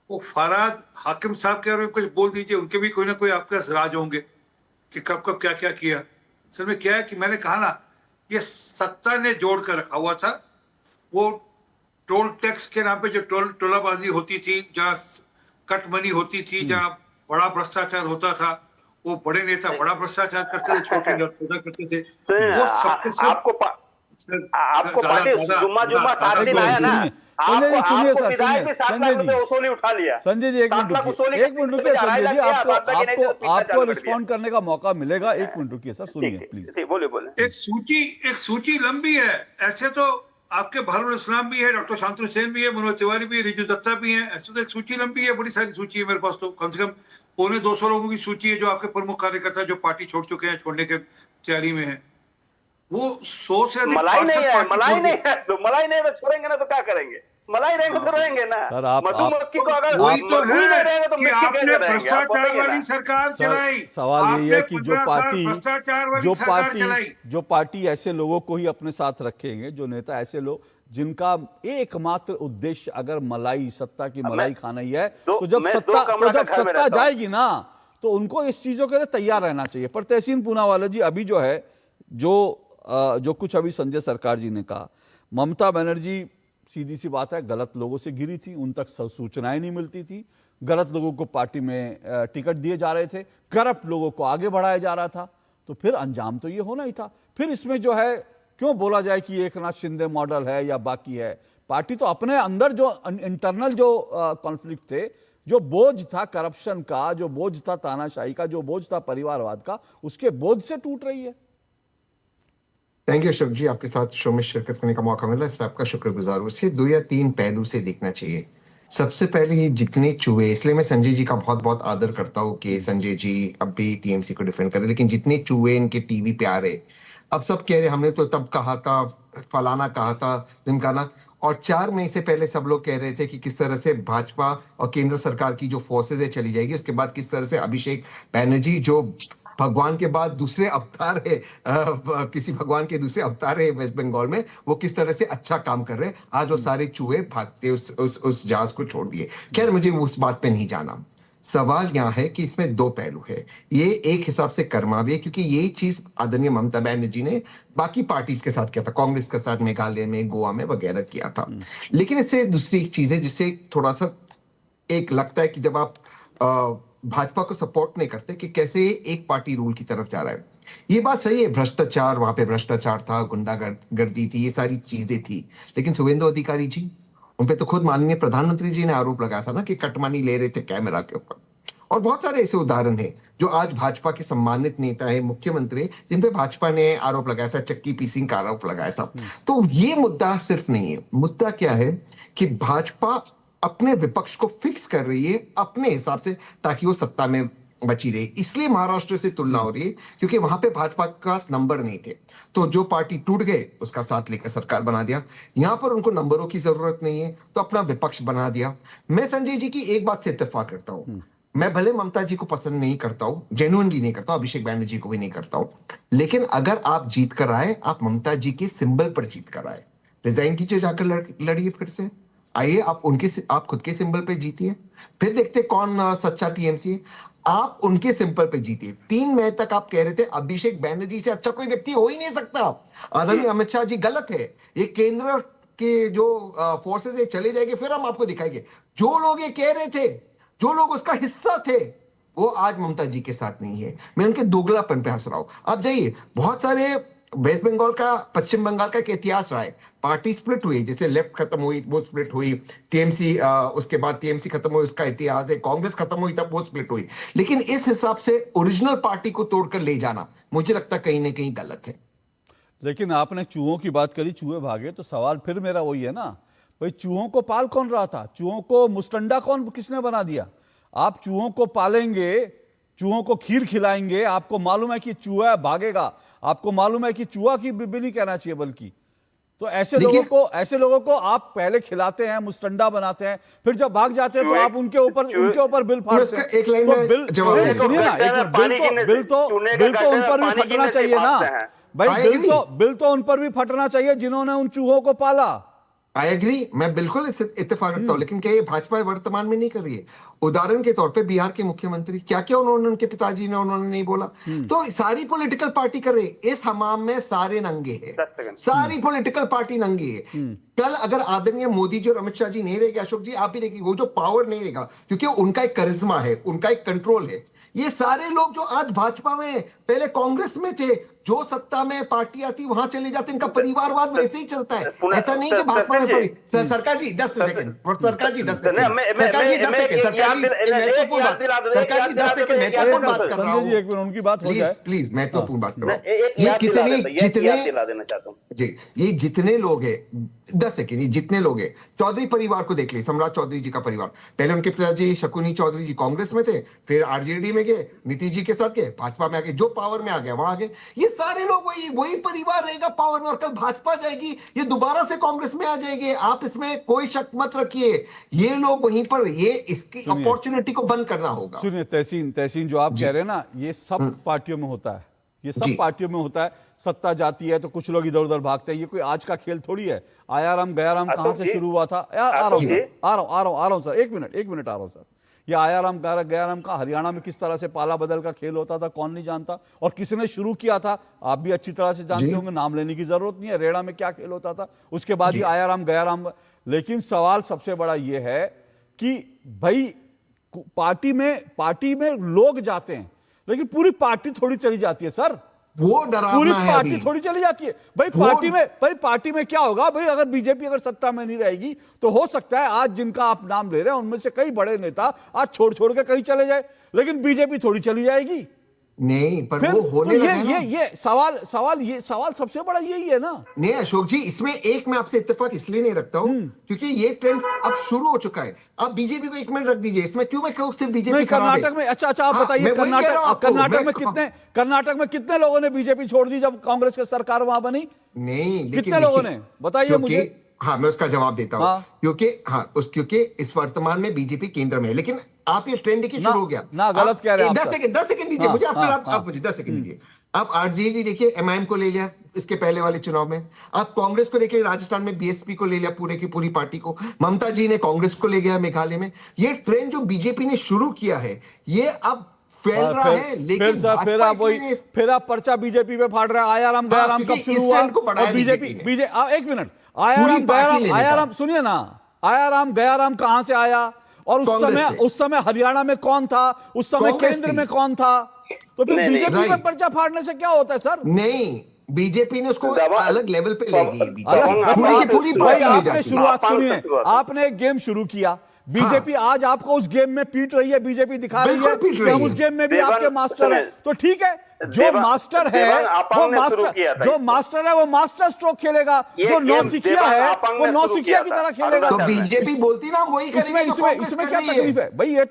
S7: वो फराद हाकिम साहब के बारे में कुछ बोल दीजिए, उनके भी कोई ना कोई आपके राज होंगे कि कब कब क्या क्या किया। सर में क्या है कि मैंने कहा ना, ये सत्ता ने जोड़ कर रखा हुआ था। वो टोल टैक्स के नाम पे जो टोलाबाजी होती थी, जहाँ कट मनी होती थी, जहाँ बड़ा भ्रष्टाचार होता था, वो बड़े नेता बड़ा भ्रष्टाचार करते थे, छोटे नेता करते थे। वो सबके सब
S9: आपको पार्टी जुम्मा सात दिन आया ना,
S1: सुनिए सर,
S9: विधायक भी 7 लाख रुपए वसूली उठा लिया।
S1: संजय जी एक मिनट रुकिए संजय जी, आपको रिस्पॉन्ड करने का मौका मिलेगा। एक मिनट रुकिए सर, सुनिए प्लीज।
S9: बोले।
S7: एक सूची लंबी है। ऐसे तो आपके बहरुल इस्लाम भी है, डॉक्टर शांतनु सेन भी है, मनोज तिवारी भी है, रिजू दत्ता भी है। ऐसे तो एक सूची लंबी है, बड़ी सारी सूची है मेरे पास। तो कम से कम 250 लोगों की सूची है जो आपके प्रमुख कार्यकर्ता जो पार्टी छोड़ चुके हैं, छोड़ने के तैयारी में है। वो 100 से अधिक
S9: मलाई नहीं है तो मलाई नहीं तो छोड़ेंगे ना, तो क्या करेंगे? मलाई रहेंगे तो रहेंगे ना
S1: सर।
S9: मधुमक्खी को अगर
S7: वही तो है
S9: तो
S7: कि आपने भ्रष्टाचार वाली सरकार चलाई।
S1: सवाल यही है कि जो पार्टी ऐसे लोगों को ही अपने साथ रखेंगे, जो नेता ऐसे लोग जिनका एकमात्र उद्देश्य अगर मलाई, सत्ता की मलाई खाना ही है, तो जब सत्ता जाएगी ना, तो उनको इस चीजों के लिए तैयार रहना चाहिए। पर तहसीन पूनावाला जी, अभी जो है जो कुछ अभी संजय सरकार जी ने कहा, ममता बनर्जी सीधी सी बात है गलत लोगों से घिरी थी, उन तक सूचनाएं नहीं मिलती थी, गलत लोगों को पार्टी में टिकट दिए जा रहे थे, करप्ट लोगों को आगे बढ़ाया जा रहा था। तो फिर अंजाम तो ये होना ही था। फिर इसमें जो है क्यों बोला जाए कि एकनाथ शिंदे मॉडल है या बाकी है। पार्टी तो अपने अंदर जो इंटरनल जो कॉन्फ्लिक्ट थे, जो बोझ था करप्शन का, जो बोझ था तानाशाही का, जो बोझ था परिवारवाद का, उसके बोझ से टूट रही है।
S10: थैंक यू अशोक जी, आपके साथ शो में शिरकत करने का मौका मिला, इसलिए आपका शुक्रगुजार हूं। इसे 2 या 3 पहलू से देखना चाहिए। सबसे पहले जितने चूहे, इसलिए मैं संजय जी का बहुत बहुत आदर करता हूँ कि संजय जी अब भी टीएमसी को डिफेंड करे, लेकिन जितने चूहे इनके टीवी पे आ रहे, अब सब कह रहे हमने तो तब कहा था, फलाना कहा था, ढिमकाना। और 4 मई से पहले सब लोग कह रहे थे कि किस तरह से भाजपा और केंद्र सरकार की जो फोर्सेज है चली जाएगी। उसके बाद किस तरह से अभिषेक बैनर्जी, जो भगवान के बाद दूसरे अवतार है, किसी भगवान के दूसरे अवतार है वेस्ट बंगाल में, वो किस तरह से अच्छा काम कर रहे हैं। आज वो सारे चूहे भागते उस जहाज को छोड़ दिए। खैर, मुझे उस बात पे नहीं जाना। सवाल यहाँ है कि इसमें 2 पहलू है। ये एक हिसाब से कर्मा भी है, क्योंकि ये चीज आदरणीय ममता बनर्जी ने बाकी पार्टीज के साथ किया था, कांग्रेस के साथ मेघालय में, गोवा में वगैरह किया था। लेकिन इससे दूसरी एक चीज है जिससे थोड़ा सा एक लगता है कि जब आप भाजपा को सपोर्ट नहीं करते कि कैसे एक पार्टी रूल की तरफ जा रहा है। ये बात सही है, भ्रष्टाचार, वहां पे भ्रष्टाचार था, गुंडागर्दी थी, ये सारी चीजें थी। लेकिन शुभेंदु अधिकारी जी, उन पे तो खुद माननीय प्रधानमंत्री जी ने आरोप लगाया था ना कि कटमानी ले रहे थे कैमरा के ऊपर। और बहुत सारे ऐसे उदाहरण हैं जो आज भाजपा के सम्मानित नेता है, मुख्यमंत्री, जिन पे भाजपा ने आरोप लगाया था, चक्की पीसिंग का आरोप लगाया था। तो ये मुद्दा सिर्फ नहीं है। मुद्दा क्या है कि भाजपा अपने विपक्ष को फिक्स कर रही है अपने हिसाब से, ताकि वो सत्ता में बची रहे। इसलिए महाराष्ट्र से तुलना हो रही है, क्योंकि वहां पे भाजपा के पास नंबर नहीं थे, तो जो पार्टी टूट गए उसका साथ लेकर सरकार बना दिया। यहां पर उनको नंबरों की जरूरत नहीं है, तो अपना विपक्ष बना दिया। मैं संजय जी की एक बात से इत्तेफाक करता हूं। मैं भले ममता जी को पसंद नहीं करता हूं, जेन्युइनली नहीं करता हूं, अभिषेक बैनर्जी को भी नहीं करता हूं, लेकिन अगर आप जीत कर आए, आप ममता जी के सिंबल पर जीत कर आए। रिजाइन कीजिए, जाकर लड़िए फिर से, आइए आप खुद के सिंबल पे जीतिए, फिर देखते कौन सच्चा टीएमसी है। आप उनके सिंबल पे जीतिए। 3 मई तक आप कह रहे थे अभिषेक बैनर्जी से अच्छा कोई व्यक्ति हो ही नहीं सकता। आदरणीय अमित शाह जी, गलत है। ये केंद्र के जो फोर्सेज है चले जाएंगे, फिर हम आपको दिखाएंगे। जो लोग ये कह रहे थे, जो लोग उसका हिस्सा थे, वो आज ममता जी के साथ नहीं है। मैं उनके दोगलापन पे हंस रहा हूं। आप जाइए, बहुत सारे वेस्ट बंगाल का, पश्चिम बंगाल का एक इतिहास रहा है। पार्टी स्प्लिट हुई, जैसे लेफ्ट खत्म हुई वो स्प्लिट हुई, टीएमसी उसके बाद टीएमसी खत्म हुई, उसका इतिहास है। कांग्रेस खत्म हुई तब वो स्प्लिट हुई। लेकिन इस हिसाब से ओरिजिनल पार्टी को तोड़कर ले जाना मुझे लगता है कहीं ना कहीं गलत है।
S1: लेकिन आपने चूहों की बात करी, चूहे भागे, तो सवाल फिर मेरा वही है ना, भाई चूहों को पाल कौन रहा था? चूहों को मुस्टंडा किसने बना दिया? आप चूहों को पालेंगे, चूहों को खीर खिलाएंगे, आपको मालूम है कि चूहा भागेगा, आपको मालूम है कि चूहा की भी नहीं कहना चाहिए बल्कि, तो ऐसे लोगों को आप पहले खिलाते हैं, मुस्टंडा बनाते हैं, फिर जब भाग जाते हैं तो आप उनके ऊपर बिल फाड़ते हैं।
S10: एक लाइन में
S1: बिल सुनिए ना, बिल तो उन पर भी फटना चाहिए ना भाई, बिल तो उन पर भी फटना चाहिए जिन्होंने उन चूहों को पाला।
S10: आई एग्री, मैं बिल्कुल इत्तेफाक रखता हूँ, लेकिन क्या ये भाजपा वर्तमान में नहीं कर रही है? उदाहरण के तौर पे बिहार के मुख्यमंत्री क्या क्या उन्होंने, उनके पिताजी ने उन्होंने नहीं बोला, तो सारी पॉलिटिकल पार्टी कर रही है। इस हमाम में सारे नंगे हैं, सारी पॉलिटिकल पार्टी नंगी है। कल अगर आदरणीय मोदी जी और अमित शाह जी नहीं रहेंगे, अशोक जी आप भी देखिए, वो जो पावर नहीं रहेगा, क्योंकि उनका एक करिश्मा है, उनका एक कंट्रोल है। ये सारे लोग जो आज भाजपा में, पहले कांग्रेस में थे, जो सत्ता में पार्टी आती वहां चले जाते, इनका परिवारवाद वैसे ही चलता है। ऐसा नहीं कि भाजपा में पड़ी। सरकार जी 10 सेकंड, सरकार जी 10 सेकंड, सरकार जी 10 सेकंड, सरकार जी महत्वपूर्ण बात, सरकार जी 10 सेकंड महत्वपूर्ण बात कर रहा हूं।
S1: एक मिनट उनकी बात हो जाए
S10: प्लीज, महत्वपूर्ण बात कर रहा हूं। ये जितने लोग हैं, 10 सेकंड, ये जितने लोग हैं, चौधरी परिवार को देख ली, सम्राट चौधरी जी का परिवार, पहले उनके पिताजी शकुनी चौधरी जी कांग्रेस में थे, फिर आरजेडी में गए, नीतीश जी के साथ गए, भाजपा में आ गए, जो पावर में आ गया वहां आ गए। ये सारे लोग वही परिवार रहेगा पावर में, और कल भाजपा जाएगी, ये दोबारा से कांग्रेस में आ जाएंगे, आप इसमें कोई शक मत रखिए। ये लोग वहीं पर, ये इसकी अपॉर्चुनिटी को बंद करना होगा।
S1: सुनिए तहसीन जो आप कह रहे हैं ना, ये सब पार्टियों में होता है, ये सब पार्टियों में होता है। सत्ता जाती है तो कुछ लोग इधर उधर भागते हैं, ये कोई आज का खेल थोड़ी है। आयाराम गयाराम कहां से शुरू हुआ था? आ रहा हूं सर, एक मिनट आ रहा हूं सर। ये आयाराम गयाराम का हरियाणा में किस तरह से पाला बदल का खेल होता था, कौन नहीं जानता? और किसने शुरू किया था आप भी अच्छी तरह से जानते होंगे, नाम लेने की जरूरत नहीं है। रेड़ा में क्या खेल होता था, उसके बाद ही आयाराम गयाराम। लेकिन सवाल सबसे बड़ा ये है कि भाई पार्टी में लोग जाते हैं, लेकिन पूरी पार्टी थोड़ी चली जाती है सर।
S10: वो डरावना
S1: पूरी
S10: है,
S1: पार्टी थोड़ी चली जाती है भाई। पार्टी में क्या होगा भाई? अगर बीजेपी अगर सत्ता में नहीं रहेगी तो हो सकता है आज जिनका आप नाम ले रहे हैं उनमें से कई बड़े नेता आज छोड़ के कहीं चले जाए, लेकिन बीजेपी थोड़ी चली जाएगी
S10: नहीं। पर
S1: फिर
S10: वो होने
S1: तो
S10: लगा ना।
S1: ये सवाल सबसे बड़ा यही है ना।
S10: नहीं अशोक जी, इसमें एक मैं आपसे इत्तेफाक इसलिए नहीं रखता हूं क्योंकि ये ट्रेंड अब शुरू हो चुका है। आप बीजेपी को 1 मिनट रख दीजिए, इसमें क्यों मैं कहूं सिर्फ बीजेपी
S1: कर्नाटक में? अच्छा आप बताइए, कर्नाटक में कितने लोगों ने बीजेपी छोड़ दी जब कांग्रेस की सरकार वहां बनी?
S10: नहीं,
S1: कितने लोगों ने, बताइए मुझे।
S10: हाँ, मैं उसका जवाब देता हूं। क्योंकि इस वर्तमान में बीजेपी केंद्र में है, लेकिन आप ये ट्रेंड देखिए शुरू हो गया
S1: ना। गलत कह रहे हैं।
S10: 10 सेकंड दीजिए मुझे, आप मुझे 10 सेकंड दीजिए। आप आरजेडी देखिए, एमआईएम को ले लिया इसके पहले वाले चुनाव में। आप कांग्रेस को देखिए, राजस्थान में बीएसपी को ले लिया, पूरे की पूरी पार्टी को। ममता जी ने कांग्रेस को ले गया मेघालय में। ये ट्रेंड जो बीजेपी ने शुरू किया है, ये अब फैल रहा है। लेकिन
S1: फिर आप पर्चा बीजेपी पे फाड़ रहे हैं। आयाराम गयाराम कब शुरू हुआ? बीजेपी एक मिनट, आयाराम सुनिए ना, आयाराम गयाराम कहां से आया? और उस समय हरियाणा में कौन था? उस समय केंद्र में कौन था? तो फिर बीजेपी पे पर्चा फाड़ने से क्या होता है सर?
S10: नहीं, बीजेपी ने उसको अलग लेवल पे ले गई।
S1: आपने शुरुआत सुनिए, आपने एक गेम शुरू किया, बीजेपी आज आपको उस गेम में पीट रही है, बीजेपी दिखा रही है कि हम उस गेम में भी आपके मास्टर है। तो ठीक है, जो मास्टर है वो मास्टर स्ट्रोक खेलेगा, जो नौसिखिया है वो नौसिखिया की तरह खेलेगा।
S10: तो बीजेपी बोलती ना वही करेगी।
S1: इसमें क्या तकलीफ है भाई? ये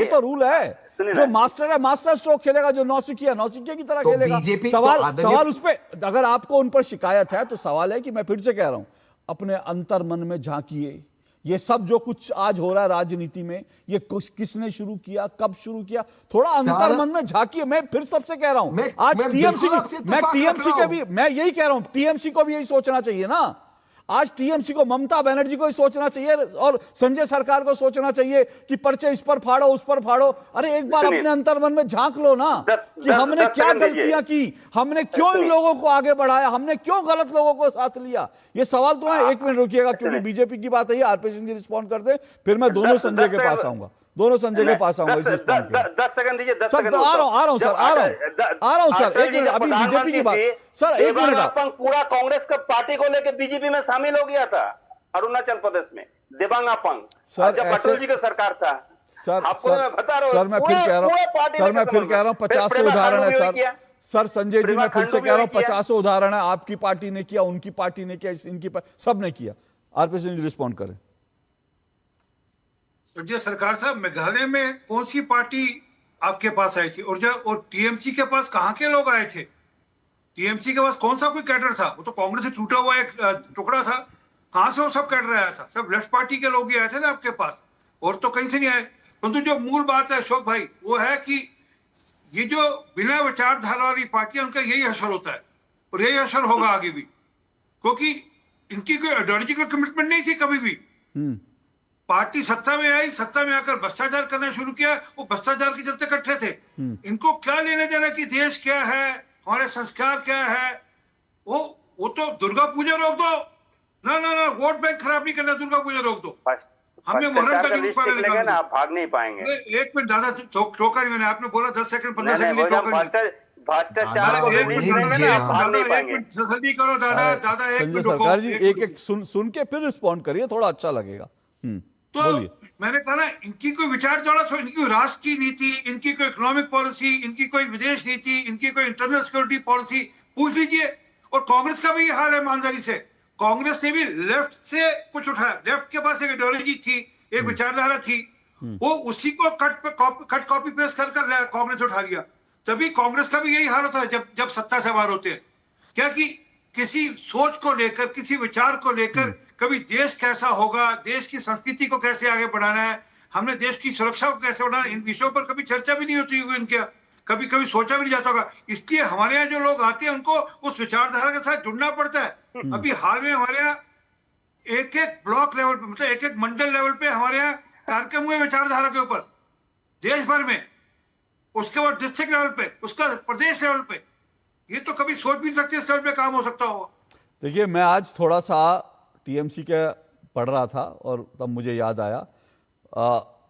S1: तो रूल है। जो मास्टर है मास्टर स्ट्रोक खेलेगा, जो नौसिखिया की तरह खेलेगा। सवाल उस पे, अगर आपको उन पर शिकायत है तो सवाल है कि मैं फिर से कह रहा हूं, अपने अंतर मन में झांकिए। ये सब जो कुछ आज हो रहा है राजनीति में, ये किसने शुरू किया, कब शुरू किया? थोड़ा अंतर मन में झांकिए। मैं फिर सबसे कह रहा हूं, आज टीएमसी के भी मैं यही कह रहा हूं, टीएमसी को भी यही सोचना चाहिए ना। आज टीएमसी को, ममता बनर्जी को ही सोचना चाहिए और संजय सरकार को सोचना चाहिए कि पर्चे इस पर फाड़ो, उस पर फाड़ो। अरे एक बार अपने अंतर्मन में झांक लो ना कि हमने क्या गलतियां की, हमने क्यों इन लोगों को आगे बढ़ाया, हमने क्यों गलत लोगों को साथ लिया। ये सवाल तो है। 1 मिनट रुकिएगा, क्योंकि बीजेपी की बात है, आरपी सिंह जी रिस्पॉन्ड करते, फिर मैं दोनों संजय के पास आऊंगा।
S2: 10 सेकंड दीजिए। 10 सेकंड
S1: आ रहा हूं सर। 1 मिनट, अभी बीजेपी की बात सर, 1 मिनट।
S2: पूरा कांग्रेस का पार्टी को लेकर बीजेपी में शामिल हो गया था अरुणाचल प्रदेश में। देबांग अपंग सर, जब अटल जी का सरकार था
S1: सर,
S2: आपको मैं बता रहा हूं।
S1: सर मैं फिर कह रहा हूं 50 उदाहरण है सर। संजय जी, मैं फिर से कह रहा हूं 50 उदाहरण है। आपकी पार्टी ने किया, उनकी पार्टी ने किया, इनकी सब ने किया। आरपी सिंह जी रिस्पॉन्ड करें।
S7: संजय सरकार साहब, मेघालय में कौन सी पार्टी आपके पास आई थी और टीएमसी के पास कहां के लोग आए थे? टीएमसी के पास कौन सा कोई कैडर था? वो तो कांग्रेस से टूटा हुआ एक टुकड़ा था। कहां से वो सब कैडर आया था? सब लेफ्ट पार्टी के लोग ही आए थे ना आपके पास, और तो कहीं से नहीं आए। परंतु जो मूल बात है अशोक भाई, वो है कि ये जो बिना विचारधारा वाली पार्टी है, उनका यही असर होता है और यही असर होगा आगे भी, क्योंकि इनकी कोई आइडियोलॉजिकल कमिटमेंट नहीं थी कभी भी। पार्टी सत्ता में आई, सत्ता में आकर भ्रष्टाचार करना शुरू किया, वो भ्रष्टाचार के चलते इकट्ठे थे। इनको क्या लेने देना कि देश क्या है, हमारे संस्कार क्या है? वो तो दुर्गा पूजा रोक दो ना, वोट बैंक खराब नहीं करना, दुर्गा पूजा रोक दो। हमने मुहर्रम का जुलूस वाले निकाल दिया।
S9: आप भाग नहीं पाएंगे।
S7: एक मिनट दादा, टोका नहीं मैंने, आपने बोला 10 सेकंड 15 सेकंड
S9: भ्रष्टाचार को
S7: तसल्ली करो दादा। दादा एक
S1: संजय
S7: मिनट
S1: सरकार जी, एक सुन के फिर रिस्पॉन्ड करिए, थोड़ा अच्छा लगेगा।
S7: तो मैंने कहा ना, इनकी कोई विचारधारा, तो इनकी राष्ट्र की नीति, इनकी कोई इकोनॉमिक पॉलिसी, इनकी कोई विदेश नीति, इनकी कोई इंटरनल सिक्योरिटी पॉलिसी पूछ लीजिए। और कांग्रेस का भी हाल है ईमानदारी से। कांग्रेस ने भी लेफ्ट से कुछ उठाया। लेफ्ट के पास एक आइडियोलॉजी थी, एक विचारधारा थी, वो उसी को कट कॉपी पेस्ट कर कांग्रेस उठा लिया। तभी कांग्रेस का भी यही हाल होता है जब सत्ता से बाहर होते हैं। क्या कि किसी सोच को लेकर, किसी विचार को लेकर, कभी देश कैसा होगा, देश की संस्कृति को कैसे आगे बढ़ाना है, हमने देश की सुरक्षा को कैसे बढ़ाना है, इन विषयों पर कभी चर्चा भी नहीं होती होगी इनके, कभी कभी सोचा भी नहीं जाता होगा। इसलिए हमारे यहाँ जो लोग आते हैं, उनको उस विचारधारा के साथ जुड़ना पड़ता है। अभी हाल में हमारे यहाँ एक ब्लॉक लेवल पे, मतलब एक मंडल लेवल पे हमारे यहाँ कार्यक्रम हुए विचारधारा के ऊपर, देश भर में। उसके बाद डिस्ट्रिक्ट लेवल पे, उसका प्रदेश लेवल पे। ये तो कभी सोच भी सकते इस लेवल पे काम हो सकता होगा।
S1: देखिए, मैं आज थोड़ा सा टीएमसी के पढ़ रहा था और तब मुझे याद आया,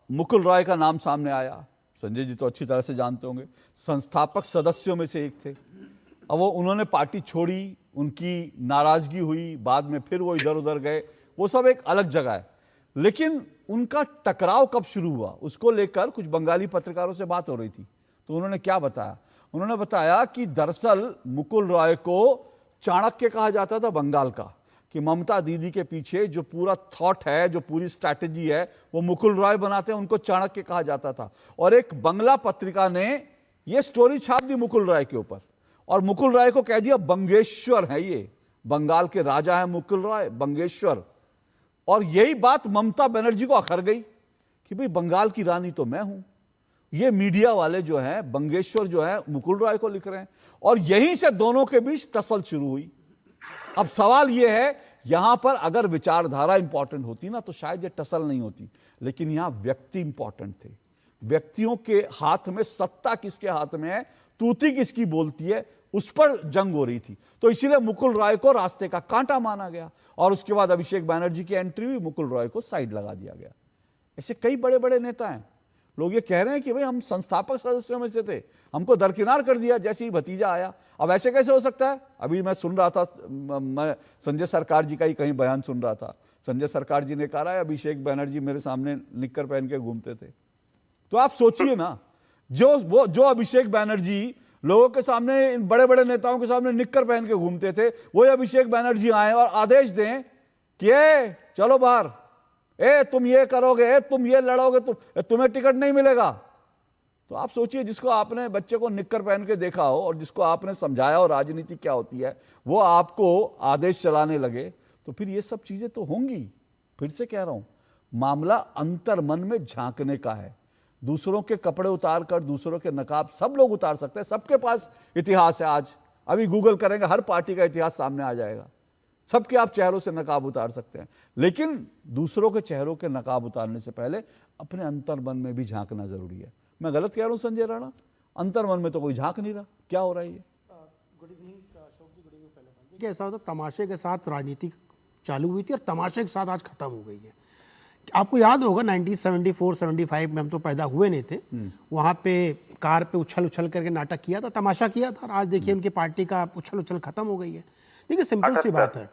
S1: मुकुल रॉय का नाम सामने आया। संजय जी तो अच्छी तरह से जानते होंगे, संस्थापक सदस्यों में से एक थे। अब वो उन्होंने पार्टी छोड़ी, उनकी नाराजगी हुई, बाद में फिर वो इधर उधर गए, वो सब एक अलग जगह है। लेकिन उनका टकराव कब शुरू हुआ, उसको लेकर कुछ बंगाली पत्रकारों से बात हो रही थी। तो उन्होंने क्या बताया? उन्होंने बताया कि दरअसल मुकुल रॉय को चाणक्य कहा जाता था बंगाल का, कि ममता दीदी के पीछे जो पूरा थॉट है, जो पूरी स्ट्रैटेजी है, वो मुकुल रॉय बनाते हैं, उनको चाणक्य कहा जाता था। और एक बंगला पत्रिका ने ये स्टोरी छाप दी मुकुल रॉय के ऊपर, और मुकुल रॉय को कह दिया बंगेश्वर है, ये बंगाल के राजा है मुकुल रॉय, बंगेश्वर। और यही बात ममता बनर्जी को अखर गई कि भाई बंगाल की रानी तो मैं हूं। ये मीडिया वाले जो हैं, बंगेश्वर जो है मुकुल रॉय को लिख रहे हैं, और यहीं से दोनों के बीच टसल शुरू हुई। अब सवाल यह है, यहां पर अगर विचारधारा इंपॉर्टेंट होती ना, तो शायद ये टसल नहीं होती। लेकिन यहां व्यक्ति इंपॉर्टेंट थे। व्यक्तियों के हाथ में, सत्ता किसके हाथ में है, तूती किसकी बोलती है, उस पर जंग हो रही थी। तो इसीलिए मुकुल रॉय को रास्ते का कांटा माना गया, और उसके बाद अभिषेक बैनर्जी की एंट्री हुई, मुकुल रॉय को साइड लगा दिया गया। ऐसे कई बड़े बड़े नेता हैं। लोग ये कह रहे हैं कि भाई हम संस्थापक सदस्यों में से थे, हमको दरकिनार कर दिया जैसे ही भतीजा आया। अब ऐसे कैसे हो सकता है? अभी मैं सुन रहा था, मैं संजय सरकार जी का ही कहीं बयान सुन रहा था। संजय सरकार जी ने कहा है अभिषेक बैनर्जी मेरे सामने निक्कर पहन के घूमते थे। तो आप सोचिए ना, जो अभिषेक बैनर्जी लोगों के सामने, इन बड़े बड़े नेताओं के सामने निक्कर पहन के घूमते थे, वही अभिषेक बैनर्जी आए और आदेश दें कि चलो बाहर, तुम ये करोगे, तुम ये लड़ोगे, तुम्हें टिकट नहीं मिलेगा। तो आप सोचिए, जिसको आपने बच्चे को निक्कर पहन के देखा हो और जिसको आपने समझाया हो राजनीति क्या होती है, वो आपको आदेश चलाने लगे, तो फिर ये सब चीजें तो होंगी। फिर से कह रहा हूं, मामला अंतर मन में झांकने का है। दूसरों के कपड़े उतार कर, दूसरों के नकाब सब लोग उतार सकते हैं, सबके पास इतिहास है। आज अभी गूगल करेंगे, हर पार्टी का इतिहास सामने आ जाएगा। सबके आप चेहरों से नकाब उतार सकते हैं, लेकिन दूसरों के चेहरों के नकाब उतारने से पहले अपने अंतर मन में भी झांकना जरूरी है। मैं गलत कह रहा हूं संजय राणा? अंतर मन में तो कोई झांक नहीं रहा, क्या हो रहा है ये?
S11: गुड इवनिंग अशोक जी, गुड इवनिंग पहले। देखिए, ऐसा होता, तमाशे के साथ राजनीति चालू हुई थी और तमाशे के साथ आज खत्म हो गई है। आपको याद होगा 1974-75 में हम तो पैदा हुए नहीं थे, वहां पे कार पे उछल उछल करके नाटक किया था, तमाशा किया था, और आज देखिए उनकी पार्टी का उछल उछल खत्म हो गई है। देखिए, सिंपल सी बात है,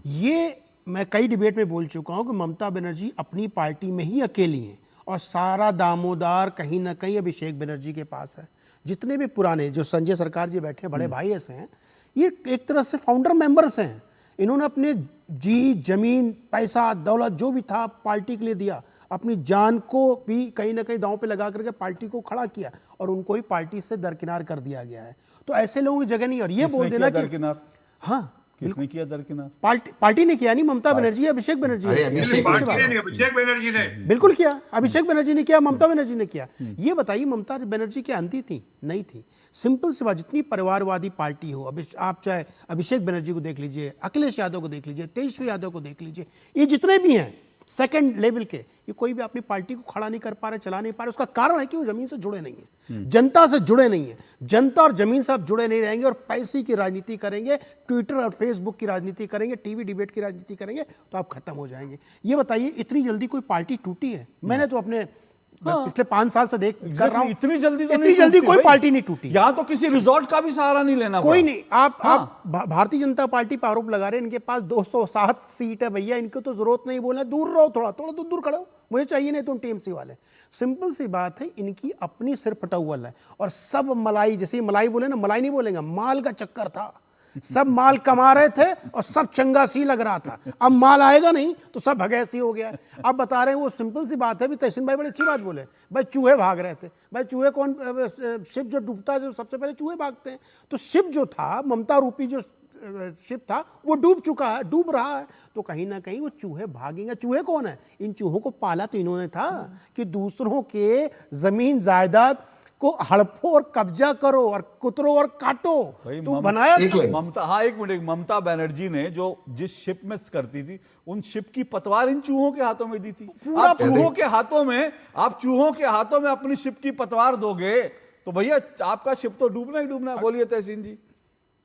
S11: ये मैं कई डिबेट में बोल चुका हूं कि ममता बनर्जी अपनी पार्टी में ही अकेली हैं और सारा दामोदार कहीं ना कहीं अभिषेक बनर्जी के पास है। जितने भी पुराने, जो संजय सरकार जी बैठे बड़े भाई ऐसे हैं, ये एक तरह से फाउंडर मेंबर्स हैं। इन्होंने अपने जी, जमीन, पैसा, दौलत जो भी था पार्टी के लिए दिया, अपनी जान को भी कहीं ना कहीं दांव पे लगा करके पार्टी को खड़ा किया और उनको ही पार्टी से दरकिनार कर दिया गया है। तो ऐसे लोगों की जगह नहीं। और ये बोल देना कि हाँ
S1: किसने किया दरकिनार?
S11: पार्टी ने किया, नहीं ममता बनर्जी, अभिषेक बनर्जी ने
S7: अभिषेक बनर्जी ने
S11: बिल्कुल किया। अभिषेक बनर्जी ने किया, ममता बनर्जी ने किया। ये बताइए ममता बनर्जी की अंधी थी? नहीं थी। सिंपल सी बात, जितनी परिवारवादी पार्टी हो, आप चाहे अभिषेक बनर्जी को देख लीजिए, अखिलेश यादव को देख लीजिए, तेजस्वी यादव को देख लीजिए, ये जितने भी हैं सेकंड लेवल के, ये कोई भी अपनी पार्टी को खड़ा नहीं कर पा रहे, चला नहीं पा रहे। उसका कारण है कि वो जमीन से जुड़े नहीं है, जनता से जुड़े नहीं है। जनता और जमीन से आप जुड़े नहीं रहेंगे और पैसे की राजनीति करेंगे, ट्विटर और फेसबुक की राजनीति करेंगे, टीवी डिबेट की राजनीति करेंगे, तो आप खत्म हो जाएंगे। ये बताइए इतनी जल्दी कोई पार्टी टूटी है? मैंने तो अपने पिछले 5 साल से देख कर रहा हूं,
S1: इतनी जल्दी
S11: कोई पार्टी नहीं टूटी।
S1: यहां तो किसी रिजॉर्ट का भी सहारा नहीं लेना,
S11: कोई नहीं। आप भारतीय जनता पार्टी पर आरोप लगा रहे हैं इनके पास 207 सीट है भैया, इनको तो जरूरत नहीं बोलना, दूर रहो, थोड़ा दूर खड़े हो, मुझे चाहिए नहीं तुम टीएमसी वाले। सिंपल सी बात है, इनकी अपनी सिर फटौल है और सब मलाई, जैसे मलाई बोले ना, मलाई नहीं बोलेंगे, माल का चक्कर था। सब माल कमा रहे थे और सब चंगा सी लग रहा था। अब माल आएगा नहीं तो सब भगैसी हो गया। अब बता रहे हैं वो सिंपल सी बात है। भी तहसीन भाई बड़ी अच्छी बात बोले, भाई चूहे भाग रहे थे। भाई चूहे कौन, शिप जो डूबता है जो सबसे पहले चूहे भागते हैं। तो शिप जो था, ममता रूपी जो शिप था, वो डूब चुका है, डूब रहा है। तो कहीं ना कहीं वो चूहे भागेंगे। चूहे कौन है? इन चूहों को पाला तो इन्होंने था कि दूसरों के जमीन जायदाद को हड़पो और कब्जा करो और कुतरो और काटो। तो बनाया
S1: ममता, हाँ एक मिनट, ममता बनर्जी ने जो जिस शिप में करती थी, उन शिप की पतवार इन चूहों के हाथों में दी थी। आप चूहों के हाथों में अपनी शिप की पतवार दोगे तो भैया आपका शिप तो डूबना ही डूबना है। बोलिए तहसीन जी।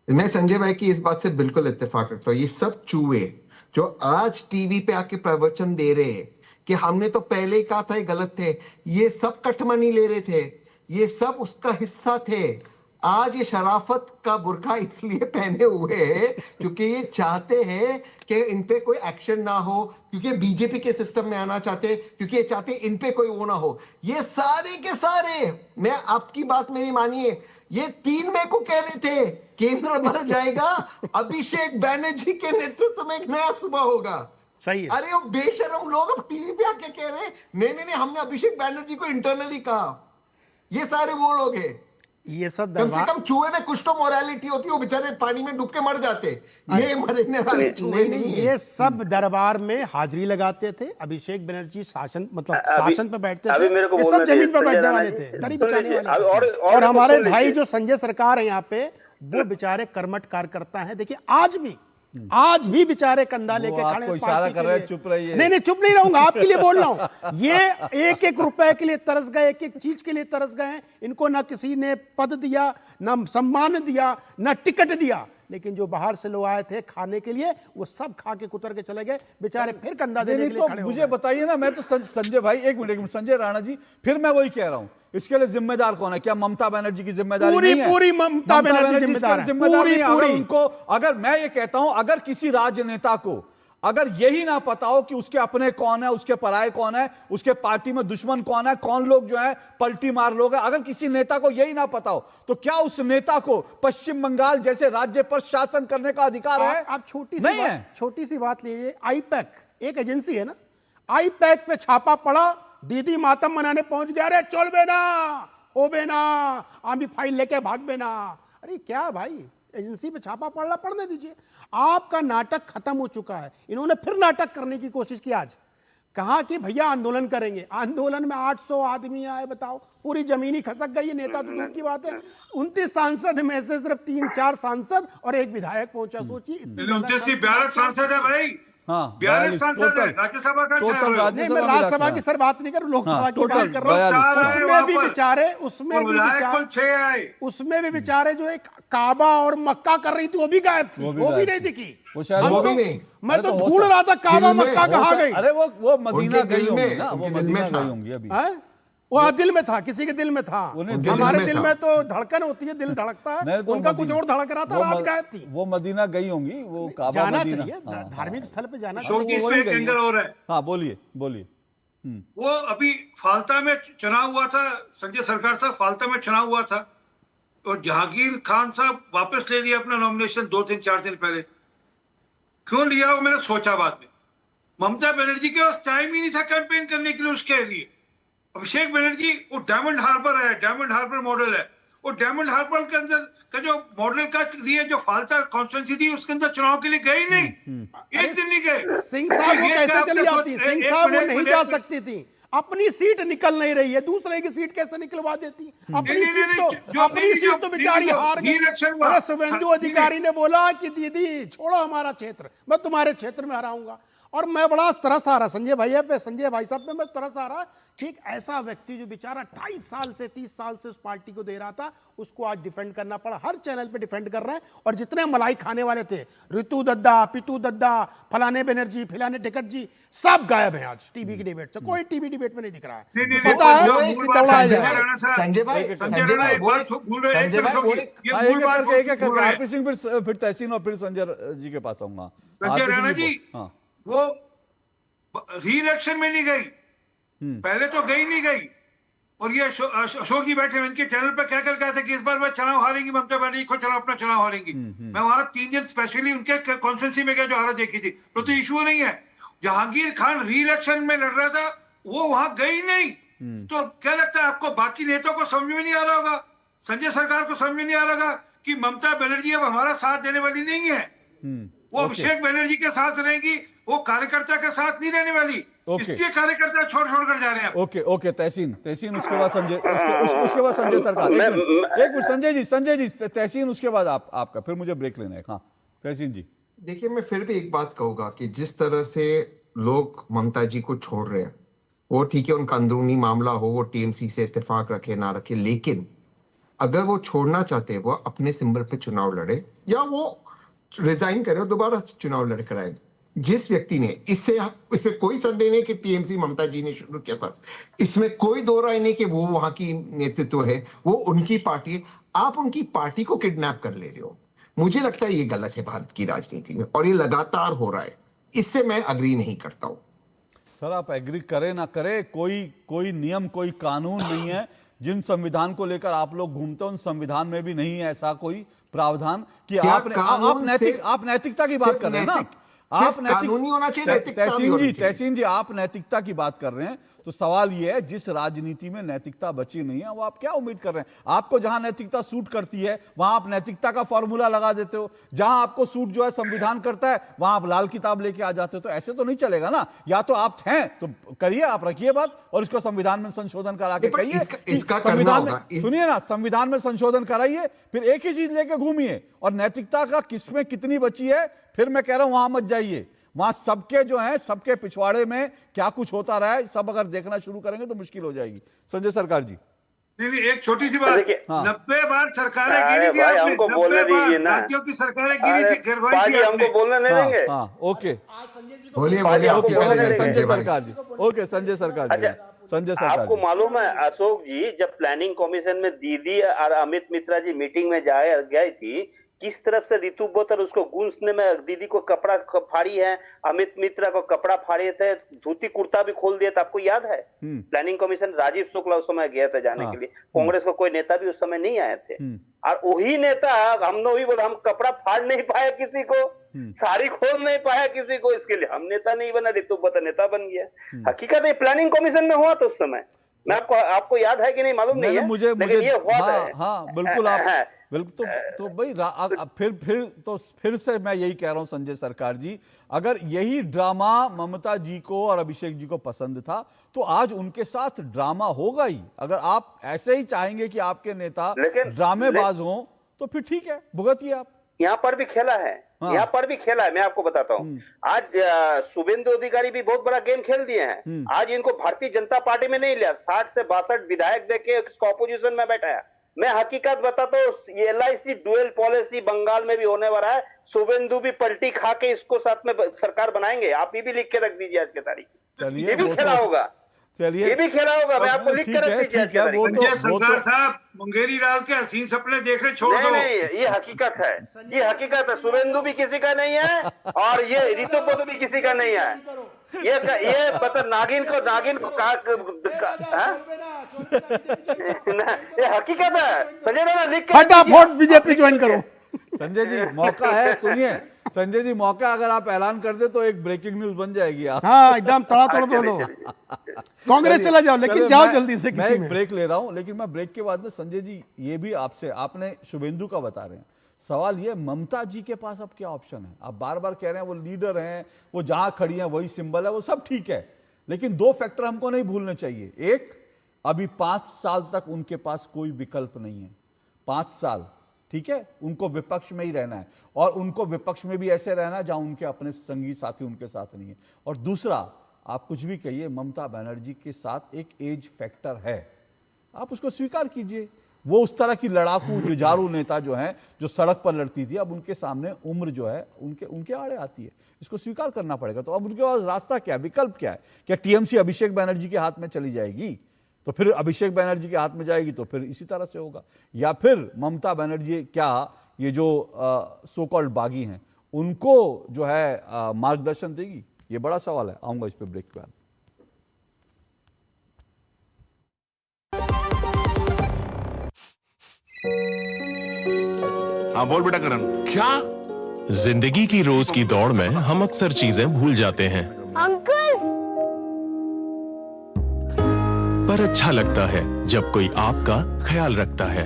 S10: मैं संजय भाई की इस बात से बिल्कुल इत्तेफाक रखता हूँ। ये सब चूहे जो आज टीवी पे आके प्रवचन दे रहे हैं कि हमने तो पहले ही कहा था ये गलत थे, ये सब कटमनी ले रहे थे, ये सब उसका हिस्सा थे। आज ये शराफत का बुर्का इसलिए पहने हुए हैं क्योंकि ये चाहते हैं कि इन पे कोई एक्शन ना हो, क्योंकि बीजेपी के सिस्टम में आना चाहते हैं, क्योंकि ये चाहते हैं इन पे कोई वो ना हो। ये सारे के सारे, मैं आपकी बात मेरी मानिए, ये 3 मई को कह रहे थे केंद्र बन जाएगा, अभिषेक बैनर्जी के नेतृत्व में एक नया सुबह होगा।
S11: सही है।
S10: अरे वो बेशरम लोग अब टीवी पे आके कह रहे हैं नहीं, हमने अभिषेक बैनर्जी को इंटरनली कहा। ये सारे वो लोग हैं।
S11: ये सब
S10: कम से कम चूहे में कुछ तो मोरालिटी होती है, वो बेचारे पानी में डूब के मर जाते। ये मरने वाले चूहे नहीं है।
S11: ये सब दरबार में हाजिरी लगाते थे। अभिषेक बनर्जी शासन शासन पे बैठते थे, ये सब जमीन पे बैठने वाले थे, दरी बचाने वाले। और हमारे भाई जो संजय सरकार है यहाँ पे, वो बेचारे कर्मठ कार्यकर्ता हैं। देखिए आज भी बेचारे कंधा लेके खड़े हैं।
S1: इशारा कर रहे हैं, चुप रहिए।
S11: नहीं चुप नहीं रहूंगा, आपके लिए बोल रहा हूं। ये एक रुपए के लिए तरस गए, एक चीज के लिए तरस गए। इनको ना किसी ने पद दिया, ना सम्मान दिया, ना टिकट दिया, लेकिन जो बाहर से लोग आए थे खाने के लिए, वो सब खा के कुतर के चले गए। बेचारे फिर कंधा देने के लिए खड़े हो गए।
S1: मुझे बताइए ना, मैं तो संजय भाई, एक मिनट संजय राणा जी, फिर मैं वही कह रहा हूं, इसके लिए जिम्मेदार कौन है? क्या ममता बनर्जी की जिम्मेदारी नहीं है?
S11: पूरी ममता बनर्जी जिम्मेदार है।
S1: अगर मैं ये कहता हूं, अगर किसी राजनेता को अगर यही ना पता हो कि उसके अपने कौन है, उसके पराये कौन है, उसके पार्टी में दुश्मन कौन है, कौन लोग जो है पलटी मार लोग है, अगर किसी नेता को यही ना पता हो, तो क्या उस नेता को पश्चिम बंगाल जैसे राज्य पर शासन करने का अधिकार है?
S11: आप छोटी सी बात लीजिए। आईपैक एक एजेंसी है ना, आईपैक पे छापा पड़ा, दीदी मातम मनाने पहुंच गया, अरे चल बेना हो बेना, आमी फाइल लेके भाग बेना। अरे क्या भाई, एजेंसी पे छापा पड़ने दीजिए। आपका नाटक खत्म हो चुका है। इन्होंने फिर नाटक करने की कोशिश की। आज कहा कि भैया आंदोलन करेंगे। आंदोलन में 800 आदमी आए, बताओ, पूरी जमीन ही खसक गई है। नेता तो दूर की बात है, 29 सांसद में से सिर्फ 3-4 सांसद और एक विधायक पहुंचा। सोचिए,
S7: 29 सांसद है भाई।
S1: हाँ,
S7: 42 सांसद है राज्यसभा का।
S11: मैं राज्यसभा की सर बात नहीं कर रहा, लोकसभा की बात कर रहा हूँ। उसमें भी बेचारे जो एक काबा और मक्का कर रही थी, वो भी गायब थी, वो भी नहीं दिखी।
S10: वो भी नहीं।
S11: मैं तो ढूंढ रहा था काबा मक्का कहाँ गई।
S1: अरे वो मदीना गई होंगी ना, वो मदीना गई होंगी अभी।
S11: वो दिल में था, किसी के दिल में था। हमारे दिल में तो धड़कन होती है, दिल धड़कता है, उनका कुछ और धड़क रहा था, आज गायब थी।
S1: वो मदीना गई होंगी, वो काबा
S11: जाना चाहिए, धार्मिक स्थल पे जाना
S7: चाहिए। और है।
S1: हाँ बोलिए।
S7: वो अभी फाल्ता में चुनाव हुआ था, संजय सरकार साहब फाल्ता में चुनाव हुआ था, और जहांगीर खान साहब वापस ले लिया अपना नॉमिनेशन 2-4 दिन पहले। क्यों लिया वो मैंने सोचा बाद में। ममता बनर्जी के पास टाइम ही नहीं था कैंपेन करने के लिए उसके लिए। अभिषेक बनर्जी वो डायमंड हार्बर है, डायमंड हार्बर मॉडल है, वो डायमंड हार्बर के अंदर का जो मॉडल का लिए जो फालता कॉन्स्टिट्यूंसी थी उसके अंदर चुनाव के लिए गए ही नहीं, एक दिन नहीं गए।
S11: सिंह साहब वो कैसे चली जाती? सिंह साहब वो नहीं जा सकती थी, अपनी सीट निकल नहीं रही है, दूसरे की सीट कैसे निकलवा देती? अपनी सीट तो बेचारी हार गई। अरे शुभेंदु अधिकारी ने बोला कि दीदी छोड़ो हमारा क्षेत्र, मैं तुम्हारे क्षेत्र में हराऊंगा। और मैं बड़ा तरस आ रहा संजय भाई साहब पे मैं तरस आ रहा कि एक ऐसा व्यक्ति जो बेचारा 28 साल से 30 साल से उस पार्टी को दे रहा था, उसको आज डिफेंड करना पड़ा। हर चैनल पे डिफेंड कर रहे हैं, और जितने मलाई खाने वाले थे, ऋतु दद्दा, पिटू दद्दा, फलाने बनर्जी, फिलाने टिकट जी, सब गायब हैं आज टीवी की डिबेट से। कोई टीवी डिबेट में नहीं दिख रहा है। पता है
S1: आरपी सिंह, फिर तहसीन और फिर संजय जी के पास आऊंगा।
S7: संजय राणा जी वो री इलेक्शन में नहीं गई, पहले तो गई नहीं गई, और ये अशोक जी बैठे इनके चैनल पर क्या कर गए थे कि इस बार मैं चुनाव हारेंगी ममता बनर्जी, को चुनाव अपना चुनाव हारेंगी। मैं वहां 3 दिन स्पेशली उनके कॉन्स्टिट्यूंसी में गया जो हालत देखी थी। तो इशू नहीं है, जहांगीर खान री इलेक्शन में लड़ रहा था, वो वहां गई नहीं। तो क्या लगता है आपको बाकी नेताओं को समझ में नहीं आ रहा होगा, संजय सरकार को समझ में नहीं आ रहा होगा कि ममता बनर्जी अब हमारा साथ देने वाली नहीं है, वो अभिषेक बनर्जी के साथ रहेगी, वो कार्यकर्ता के साथ नहीं रहने वाली, इसलिए कार्यकर्ता छोड़ कर जा रहे हैं।
S1: ओके तहसीन, उसके बाद संजय, उसके बाद संजय सरकार। एक मिनट संजय जी तहसीन, उसके बाद आपका, फिर मुझे ब्रेक लेना है। हाँ तहसीन जी।
S10: देखिए, मैं फिर भी एक बात कहूंगा कि जिस तरह से लोग ममता जी को छोड़ रहे हैं, वो ठीक है, उनका अंदरूनी मामला हो, वो टीएमसी से इत्तेफाक रखे ना रखे, लेकिन अगर वो छोड़ना चाहते हैं, वो अपने सिंबल पे चुनाव लड़े, या वो रिजाइन करे और दोबारा चुनाव लड़कर आए। जिस व्यक्ति ने इसमें कोई संदेह नहीं कि टीएमसी ममता जी ने शुरू किया था, इसमें कोई दो राय नहीं कि वो वहां की नेतृत्व है, वो उनकी पार्टी है। आप उनकी पार्टी को किडनैप कर ले रहे हो। मुझे लगता है ये गलत है भारत की राजनीति में, और ये लगातार हो रहा है। इससे मैं अग्री नहीं करता हूं।
S1: सर आप एग्री करें ना करें, कोई नियम, कोई कानून नहीं है। जिन संविधान को लेकर आप लोग घूमते हैं, उन संविधान में भी नहीं है ऐसा कोई प्रावधान कि आप नैतिकता की बात कर रहे हैं ना, आप
S10: कानूनी होना चाहिए।
S1: तहसीन जी आप नैतिकता की बात कर रहे हैं, तो सवाल यह है जिस राजनीति में नैतिकता बची नहीं है, वो आप क्या उम्मीद कर रहे हैं? आपको जहां नैतिकता सूट करती है वहां आप नैतिकता का फॉर्मूला लगा देते हो, जहां आपको सूट जो है संविधान करता है वहां आप लाल किताब लेके आ जाते हो। तो ऐसे तो नहीं चलेगा ना। या तो आप हैं तो करिए, आप रखिए बात और इसको संविधान में संशोधन करा के कहिए, संविधान में सुनिए ना, संविधान में संशोधन कराइए, फिर एक ही चीज लेके घूमिए। और नैतिकता का किसमें कितनी बची है, फिर मैं कह रहा हूं वहां मत जाइए। वहां सबके जो है, सबके पिछवाड़े में क्या कुछ होता रहा है, सब अगर देखना शुरू करेंगे तो मुश्किल हो जाएगी। संजय सरकार जी।
S7: नहीं, एक छोटी सी बात, 90 बार सरकारें गिरी थी, हमको बोलने दीजिए ना, राज्यों की सरकारें गिरी थी, गिरवाई थी, हमको बोलने नहीं देंगे।
S1: ओके
S10: बोलिए
S1: संजय सरकार जी। ओके संजय सरकार जी। संजय सरकार,
S9: आपको मालूम है अशोक जी, जब प्लानिंग कमीशन में दीदी और अमित मित्रा जी मीटिंग में गई थी, किस तरफ से ऋतु बोतर उसको गूंजने में दीदी को कपड़ा फाड़ी है, अमित मित्रा को कपड़ा फाड़े थे, धोती कुर्ता भी खोल दिया था, आपको याद है? प्लानिंग कमीशन राजीव शुक्ला उस समय गया था जाने के लिए, कांग्रेस को कोई नेता भी उस समय नहीं आए थे। और वही नेता हमने भी बोला, हम कपड़ा फाड़ नहीं पाए किसी को, साड़ी खोल नहीं पाया किसी को, इसके लिए हम नेता नहीं बना, ऋतु बोतर नेता बन गया। हकीकत है प्लानिंग कमीशन में हुआ था उस समय, मैं आपको याद है कि नहीं मालूम नहीं है,
S1: मुझे
S9: ये हुआ था।
S1: हाँ बिल्कुल, आप बिल्कुल। तो भाई फिर से मैं यही कह रहा हूं संजय सरकार जी, अगर यही ड्रामा ममता जी को और अभिषेक जी को पसंद था तो आज उनके साथ ड्रामा होगा ही। अगर आप ऐसे ही चाहेंगे कि आपके नेता ड्रामेबाज हों तो फिर ठीक है, भुगतिए आप।
S9: यहाँ पर भी खेला है, यहाँ पर भी खेला है, मैं आपको बताता हूँ। आज शुभेंदु अधिकारी भी बहुत बड़ा गेम खेल दिए हैं। आज इनको भारतीय जनता पार्टी में नहीं लिया, 60 से 62 विधायक देके इसको ऑपोजिशन में बैठाया। मैं हकीकत बताता हूँ, LIC डुअल पॉलिसी बंगाल में भी होने वाला है। शुभेंदु भी पलटी खा के इसको साथ में सरकार बनाएंगे, आप ये भी लिख के रख दीजिए आज की तारीख। ये भी खेला होगा, ये भी खेला होगा, मैं आपको लिख के रख दीजिए।
S7: सरकार साहब मुंगेरी लाल के हसीन सपने देख रहे, छोड़ दो।
S9: नहीं, ये हकीकत है, ये हकीकत है। शुभेंदु भी किसी का नहीं है और ये ऋतु बोध भी किसी का नहीं है। ये पता नागिन को ये हकीकत है। संजय लिख के
S11: फटाफट बीजेपी ज्वाइन करो।
S1: संजय जी मौका है, सुनिए संजय जी, मौका अगर आप ऐलान कर दे तो एक ब्रेकिंग न्यूज बन जाएगी आप।
S11: हाँ, एकदम तड़ातड़ बोलो। कांग्रेस चला जाओ, लेकिन जाओ जल्दी से।
S1: मैं एक ब्रेक ले रहा हूं, लेकिन मैं ब्रेक के बाद में संजय जी ये भी आपसे, आपने शुभेंदु का बता रहे हैं, सवाल ये ममता जी के पास अब क्या ऑप्शन है? आप बार बार कह रहे हैं वो लीडर हैं, वो जहां खड़ी हैं वही सिंबल है, वो सब ठीक है, लेकिन दो फैक्टर हमको नहीं भूलने चाहिए। एक, अभी 5 साल तक उनके पास कोई विकल्प नहीं है। 5 साल, ठीक है, उनको विपक्ष में ही रहना है, और उनको विपक्ष में भी ऐसे रहना है जहां उनके अपने संगी साथी उनके साथ नहीं है। और दूसरा, आप कुछ भी कहिए, ममता बनर्जी के साथ एक एज फैक्टर है, आप उसको स्वीकार कीजिए। वो उस तरह की लड़ाकू जुझारू नेता जो है, जो सड़क पर लड़ती थी, अब उनके सामने उम्र जो है उनके आड़े आती है, इसको स्वीकार करना पड़ेगा। तो अब उनके पास रास्ता क्या है, विकल्प क्या है? क्या टीएमसी अभिषेक बनर्जी के हाथ में चली जाएगी, तो फिर अभिषेक बनर्जी के हाथ में जाएगी तो फिर इसी तरह से होगा, या फिर ममता बनर्जी क्या ये जो सो कॉल्ड बागी हैं उनको जो है मार्गदर्शन देगी? ये बड़ा सवाल है। आऊंगा इस पे ब्रेक के बाद।
S12: हाँ बोल बेटा करण। क्या?
S13: जिंदगी की रोज की दौड़ में हम अक्सर चीजें भूल जाते हैं,
S14: अंकल।
S13: पर अच्छा लगता है जब कोई आपका ख्याल रखता है,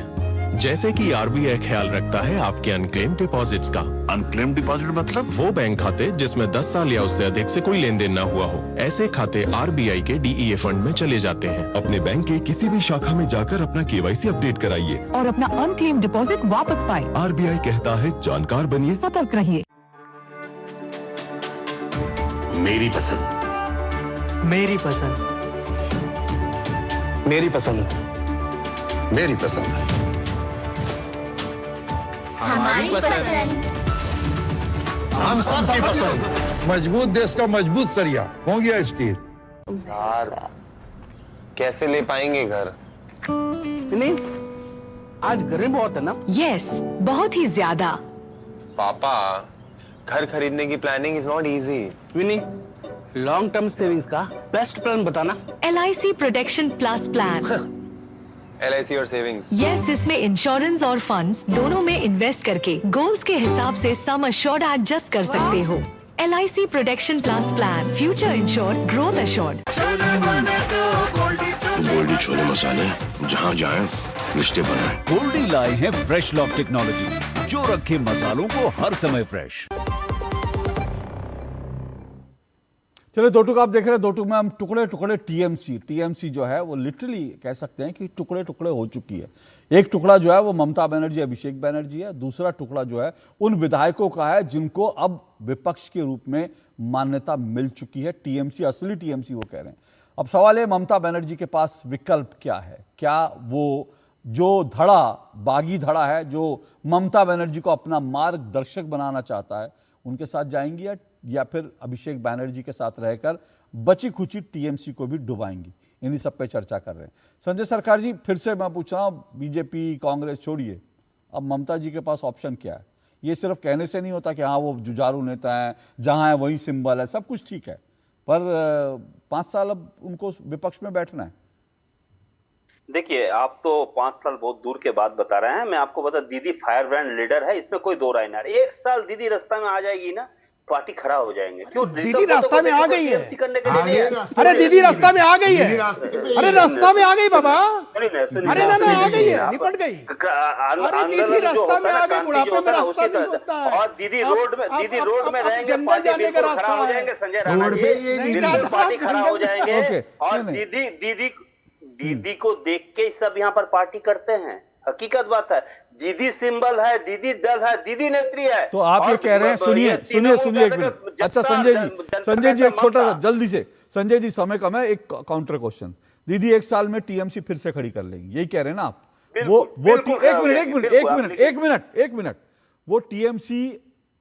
S13: जैसे कि आरबीआई ख्याल रखता है आपके अनक्लेम डिपॉजिट्स का।
S12: अनक्लेम डिपॉजिट मतलब?
S13: वो बैंक खाते जिसमें 10 साल या उससे अधिक से कोई लेन देन न हुआ हो, ऐसे खाते आरबीआई के डीईए फंड में चले जाते हैं।
S15: अपने बैंक के किसी भी शाखा में जाकर अपना केवाईसी अपडेट कराइए
S14: और अपना अनक्लेम डिपॉजिट वापस पाए।
S15: आरबीआई कहता है जानकार बनिए,
S14: सतर्क रहिए।
S12: मेरी पसंद,
S16: मेरी पसंद,
S12: मेरी पसंद, मेरी पसंद,
S14: हमारी पसंद,
S12: हम सबकी पसंद।
S17: मजबूत देश का मजबूत सरिया हो गया स्टील।
S18: यार कैसे ले पाएंगे घर?
S16: नहीं, आज गर्मी बहुत है ना?
S14: यस, बहुत ही ज्यादा।
S18: पापा, घर खरीदने की planning is not easy.
S16: Vini, long term savings का बेस्ट प्लान बताना।
S14: LIC protection plus plan.
S18: LIC और सेविंग्स?
S14: यस, इसमें इंश्योरेंस और फंड्स दोनों में इन्वेस्ट करके गोल्स के हिसाब से सम अश्योर्ड एडजस्ट कर सकते हो। LIC protection plus plan, future insured, growth assured.
S12: Goldiee छोले मसाले, जहाँ जाए रिश्ते बनाए।
S19: गोल्डी लाए हैं फ्रेश लॉक टेक्नोलॉजी, जो रखे मसालों को हर समय फ्रेश।
S1: चलिए, दो टुक आप देख रहे हैं, दो टुक में हम टुकड़े टुकड़े टीएमसी जो है वो लिटरली कह सकते हैं कि टुकड़े टुकड़े हो चुकी है। एक टुकड़ा जो है वो ममता बनर्जी, अभिषेक बनर्जी है, दूसरा टुकड़ा जो है उन विधायकों का है जिनको अब विपक्ष के रूप में मान्यता मिल चुकी है। टीएमसी, असली टीएमसी वो कह रहे हैं। अब सवाल है, ममता बनर्जी के पास विकल्प क्या है? क्या वो जो धड़ा, बागी धड़ा है, जो ममता बनर्जी को अपना मार्गदर्शक बनाना चाहता है, उनके साथ जाएंगी या फिर अभिषेक बनर्जी के साथ रहकर बची खुची टीएमसी को भी डुबाएंगी? इन्हीं सब पे चर्चा कर रहे हैं। संजय सरकार जी, फिर से मैं पूछ रहा हूँ, बीजेपी कांग्रेस छोड़िए, अब ममता जी के पास ऑप्शन क्या है? ये सिर्फ कहने से नहीं होता कि हाँ वो जुझारू नेता है, जहाँ है वही सिंबल है, सब कुछ ठीक है, पर 5 साल अब उनको विपक्ष में बैठना है।
S9: देखिए, आप तो 5 साल बहुत दूर के बाद बता रहे हैं। मैं आपको बता, दीदी फायर ब्रांड लीडर है, इसमें कोई दो राय ना। 1 साल दीदी रास्ता में आ जाएगी ना, पार्टी खड़ा हो जाएंगे। क्यों?
S11: दीदी रास्ता में आ गई है।
S9: अरे
S11: दीदी रास्ता में आ गई है। अरे रास्ता में आ गई बाबा। अरे ना आ गई है, निपट गई। अरे दीदी रास्ता में आ गई, बुढ़ापे में रास्ता नहीं होता है।
S9: और दीदी रोड में रहेंगे, पार्टी बिल्कुल खड़ा हो जाएंगे। संजय राणा जी पार्टी खड़ा हो जाएंगे, और दीदी को देख के सब यहाँ पर पार्टी करते हैं। हकीकत बात है, दीदी सिंबल है, दीदी दल है, दीदी नेत्री है।
S1: तो आप ये कह रहे हैं, सुनिए एक मिनट। अच्छा संजय जी एक छोटा सा जल्दी से, संजय जी समय कम है, एक काउंटर क्वेश्चन। दीदी 1 साल में टीएमसी फिर से खड़ी कर लेंगी, यही कह रहे हैं ना आप? वो एक मिनट, वो टीएमसी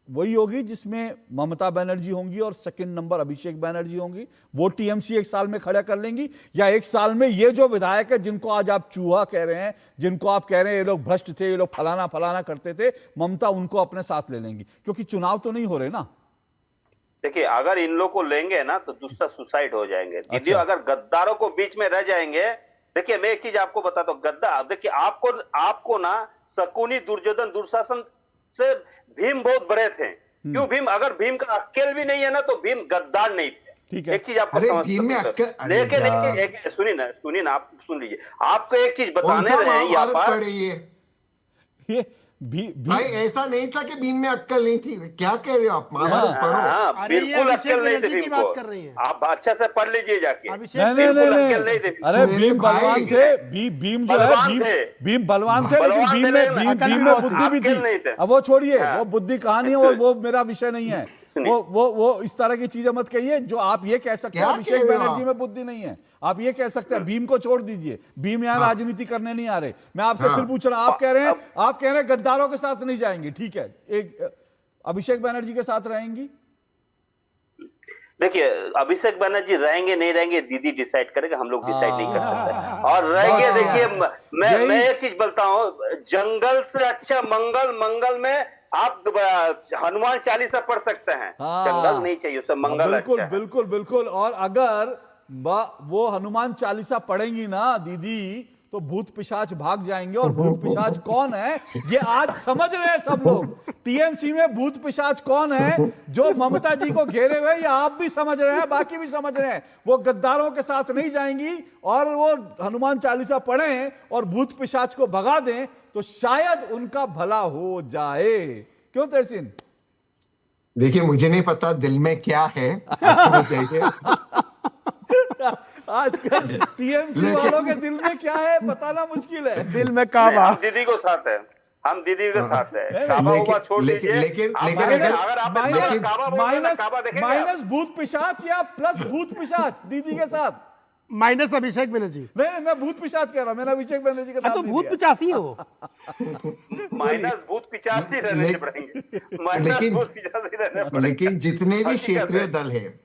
S1: वही होगी जिसमें ममता बनर्जी होंगी और सेकंड नंबर अभिषेक बनर्जी होंगी? वो टीएमसी 1 साल में खड़ा कर लेंगी, या 1 साल में ये जो विधायक है जिनको आज आप चूहा कह रहे हैं, जिनको आप कह रहे हैं ये लोग भ्रष्ट थे, ये लोग फलाना करते थे, ममता उनको अपने साथ ले लेंगी? क्योंकि चुनाव तो नहीं हो रहे ना।
S9: देखिए, अगर इन लोग को लेंगे ना तो दूसरा सुसाइड हो जाएंगे। दीदी अगर गद्दारों को बीच में रह जाएंगे, देखिए मैं एक चीज आपको बताता हूँ, गद्दार, देखिए आपको ना शकुनी, दुर्योधन, दुशासन से भीम बहुत बड़े थे, क्यों भीम, अगर भीम का अक्ल भी नहीं है ना तो भीम गद्दार नहीं थे।
S1: ठीक है।
S9: एक चीज आपको लेकिन सुनिए ना आप सुन लीजिए, आपको एक चीज बताने रहे हैं यहाँ पर,
S10: ये भाई ऐसा नहीं था कि भीम में अक्कल नहीं थी, क्या कह रहे हो आप? महाभारत पढ़ो।
S9: बिल्कुल अक्ल नहीं थे भीम को, आप अच्छा से पढ़ लीजिए जाके।
S1: नहीं, अरे भीम बलवान थे, भीम जो है भीम बलवान थे, लेकिन भीम में बुद्धि भी थी। अब वो छोड़िए, वो बुद्धि कहानी है, वो मेरा विषय नहीं है। वो इस तरह की चीजें मत कहिए जो आप ये कह सकते हैं अभिषेक बनर्जी में बुद्धि नहीं है। आप ये कह सकते हैं भीम को छोड़ दीजिए, भीम यहाँ राजनीति करने नहीं आ रहे। मैं आपसे फिर पूछ रहा हूं, आप कह रहे हैं गद्दारों के साथ नहीं जाएंगे, ठीक है, एक अभिषेक बनर्जी के साथ रहेंगी?
S9: देखिए, अभिषेक बनर्जी रहेंगे नहीं रहेंगे दीदी डिसाइड करेगा, हम लोग डिसाइड नहीं कर सकते। और रहेंगे, देखिए मैं एक चीज बोलता हूँ, जंगल से अच्छा मंगल, मंगल में आप हनुमान चालीसा पढ़ सकते हैं, जंगल नहीं चाहिए उसे, मंगल।
S1: बिल्कुल अच्छा बिल्कुल बिल्कुल। और अगर वो हनुमान चालीसा पढ़ेंगी ना दीदी तो भूत पिशाच भाग जाएंगे। और भूत पिशाच कौन है ये आज समझ रहे हैं सब लोग। टीएमसी में भूत पिशाच कौन है जो ममता जी को घेरे हुए, ये आप भी समझ रहे हैं, बाकी भी समझ रहे हैं। वो गद्दारों के साथ नहीं जाएंगी और वो हनुमान चालीसा पढ़ें और भूत पिशाच को भगा दें तो शायद उनका भला हो जाए। क्यों तहसीन?
S10: देखिए, मुझे नहीं पता दिल में क्या है, चाहिए
S1: आजकल टीएमसी वालों के दिल में क्या है बताना मुश्किल है।
S11: दिल में काबा,
S9: हम दीदी को साथ है, हम दीदी के साथ है। काबा हुआ छोड़ दीजिए,
S10: लेकिन
S9: अगर आप
S1: माइनस भूत पिशाच या प्लस भूत पिशाच दीदी के साथ,
S11: माइनस अभिषेक बनर्जी।
S1: नहीं, मैं भूत पिशाच कह रहा हूँ, मैंने अभिषेक बनर्जी का नाम
S11: तो भूत पिचासी हो।
S9: माइनस भूत पिचासी रहने पड़ेंगे।
S10: लेकिन जितने भी क्षेत्रीय दल है,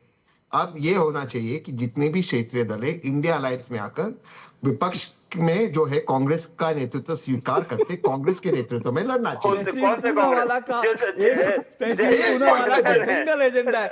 S10: अब ये होना चाहिए कि जितने भी क्षेत्रीय दल है इंडिया अलायंस में आकर विपक्ष में जो है कांग्रेस का नेतृत्व स्वीकार करते कांग्रेस के नेतृत्व में लड़ना चाहिए।
S1: पूनावाला का सिंगल एजेंडा है।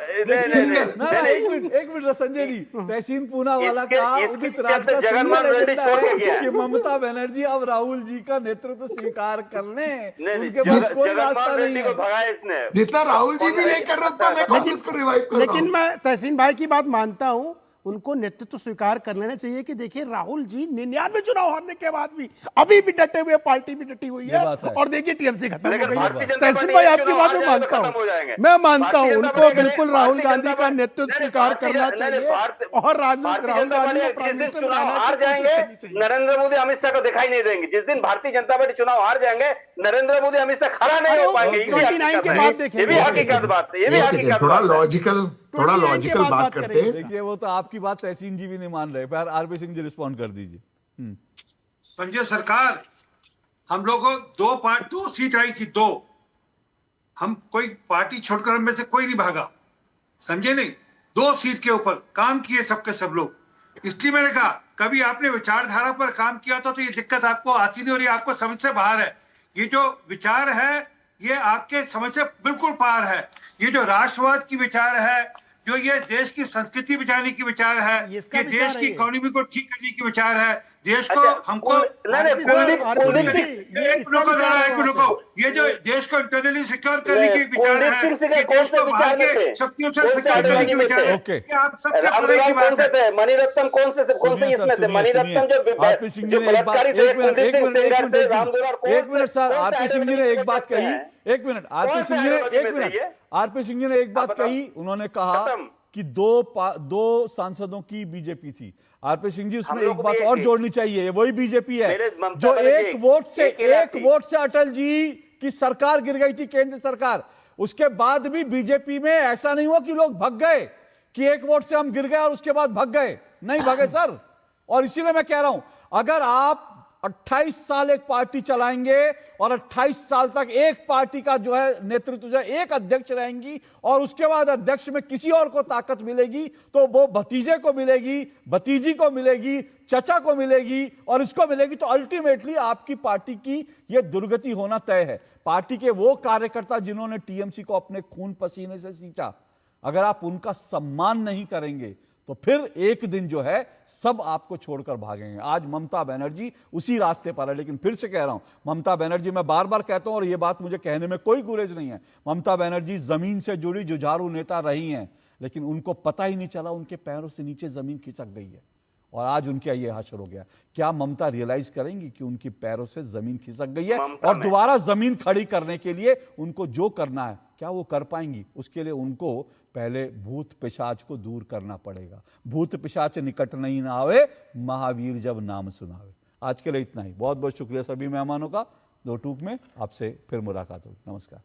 S1: एक मिनट संजय जी, तहसीन पूनावाला का उदित राज का सिंगल एजेंडा है कि ममता बनर्जी अब राहुल जी का नेतृत्व स्वीकार करने, उनके पास कोई रास्ता नहीं है।
S10: जितना राहुल जी भी नहीं कर रहा था, मैं कांग्रेस को रिवाइव कर रहा हूं।
S11: लेकिन मैं तहसीन भाई की बात मानता हूं, उनको नेतृत्व स्वीकार कर लेना चाहिए कि देखिए राहुल जी 99 चुनाव हारने के बाद भी अभी भी डटे हुए, पार्टी भी डटी हुई है, और देखिए टीएमसी खत्म हो गई। तहसीन भाई आपकी बात में मानता हूँ, मैं मानता हूँ उनको बिल्कुल राहुल गांधी का नेतृत्व स्वीकार करना चाहिए और राहुल गांधी को
S9: हार जाएंगे, नरेंद्र मोदी अमित शाह को दिखाई नहीं देंगे। जिस दिन भारतीय जनता पार्टी चुनाव हार जाएंगे, नरेंद्र मोदी अमित शाह खड़ा नहीं हो पाएंगे।
S11: 29 के बाद देखेंगे,
S9: ये भी हकीकत बात है, ये भी हकीकत।
S10: थोड़ा लॉजिकल बात करते हैं।
S1: देखिए, वो तो आपकी बात तहसीन जी भी नहीं मान रहे, पर आरपी सिंह जी रिस्पॉन्ड कर दीजिए।
S7: संजय सरकार, हम लोग को दो सीट आई थी, दो, हम कोई पार्टी छोड़कर हम में से कोई नहीं भागा, समझे नहीं, 2 सीट के ऊपर काम किए सबके सब लोग। इसलिए मैंने कहा कभी आपने विचारधारा पर काम किया तो ये दिक्कत आपको आती नहीं, और ये आपको समझ से बाहर है। ये जो विचार है ये आपके समझ से बिल्कुल पार है। ये जो राष्ट्रवाद की विचार है, जो ये देश की संस्कृति बचाने की विचार है, ये देश की इकोनॉमी को ठीक करने की विचार है, देश को हमको ये जो देश को इंटरनली सिक्योर करने की विचार है, ये देश को बाहर के शक्तियों से सिक्योर करने की विचार है। आप सबके परे की बात है।
S9: मणिरत्न कौन से इसमें थे? मणिरत्न जो
S1: आरपी सिंह जी ने एक minute sir, RP Singh ji ने एक बात कही, एक मिनट आरपी सिंह जी ने एक बात कही, उन्होंने कहा कि दो सांसदों की बीजेपी थी। आरपी सिंह जी, उसमें एक बात और जोड़नी चाहिए, वही बीजेपी है जो एक वोट से अटल जी की सरकार गिर गई थी, केंद्र सरकार। उसके बाद भी बीजेपी में ऐसा नहीं हुआ कि लोग भग गए कि एक वोट से हम गिर गए और उसके बाद भग गए, नहीं भगे सर। और इसीलिए मैं कह रहा हूं, अगर आप 28 साल एक पार्टी चलाएंगे और 28 साल तक एक पार्टी का जो है नेतृत्व जो है एक अध्यक्ष रहेंगी, और उसके बाद अध्यक्ष में किसी और को ताकत मिलेगी तो वो भतीजे को मिलेगी, भतीजी को मिलेगी, चचा को मिलेगी और इसको मिलेगी, तो अल्टीमेटली आपकी पार्टी की यह दुर्गति होना तय है। पार्टी के वो कार्यकर्ता जिन्होंने टीएमसी को अपने खून पसीने से सींचा, अगर आप उनका सम्मान नहीं करेंगे तो फिर एक दिन जो है सब आपको छोड़कर भागेंगे। आज ममता बनर्जी उसी रास्ते पर है, लेकिन फिर से कह रहा हूं, ममता बनर्जी, मैं बार बार कहता हूं और ये बात मुझे कहने में कोई गुरेज नहीं है, ममता बनर्जी जमीन से जुड़ी जुझारू नेता रही हैं, लेकिन उनको पता ही नहीं चला उनके पैरों से नीचे जमीन खिसक गई है और आज उनका ये हश्र हो गया। क्या ममता रियलाइज करेंगी कि उनके पैरों से जमीन खिसक गई है और दोबारा जमीन खड़ी करने के लिए उनको जो करना है क्या वो कर पाएंगी? उसके लिए उनको पहले भूत पिशाच को दूर करना पड़ेगा। भूत पिशाच निकट नहीं ना आवे, महावीर जब नाम सुनावे। आज के लिए इतना ही। बहुत बहुत शुक्रिया सभी मेहमानों का। दो टूक में आपसे फिर मुलाकात होगी। नमस्कार।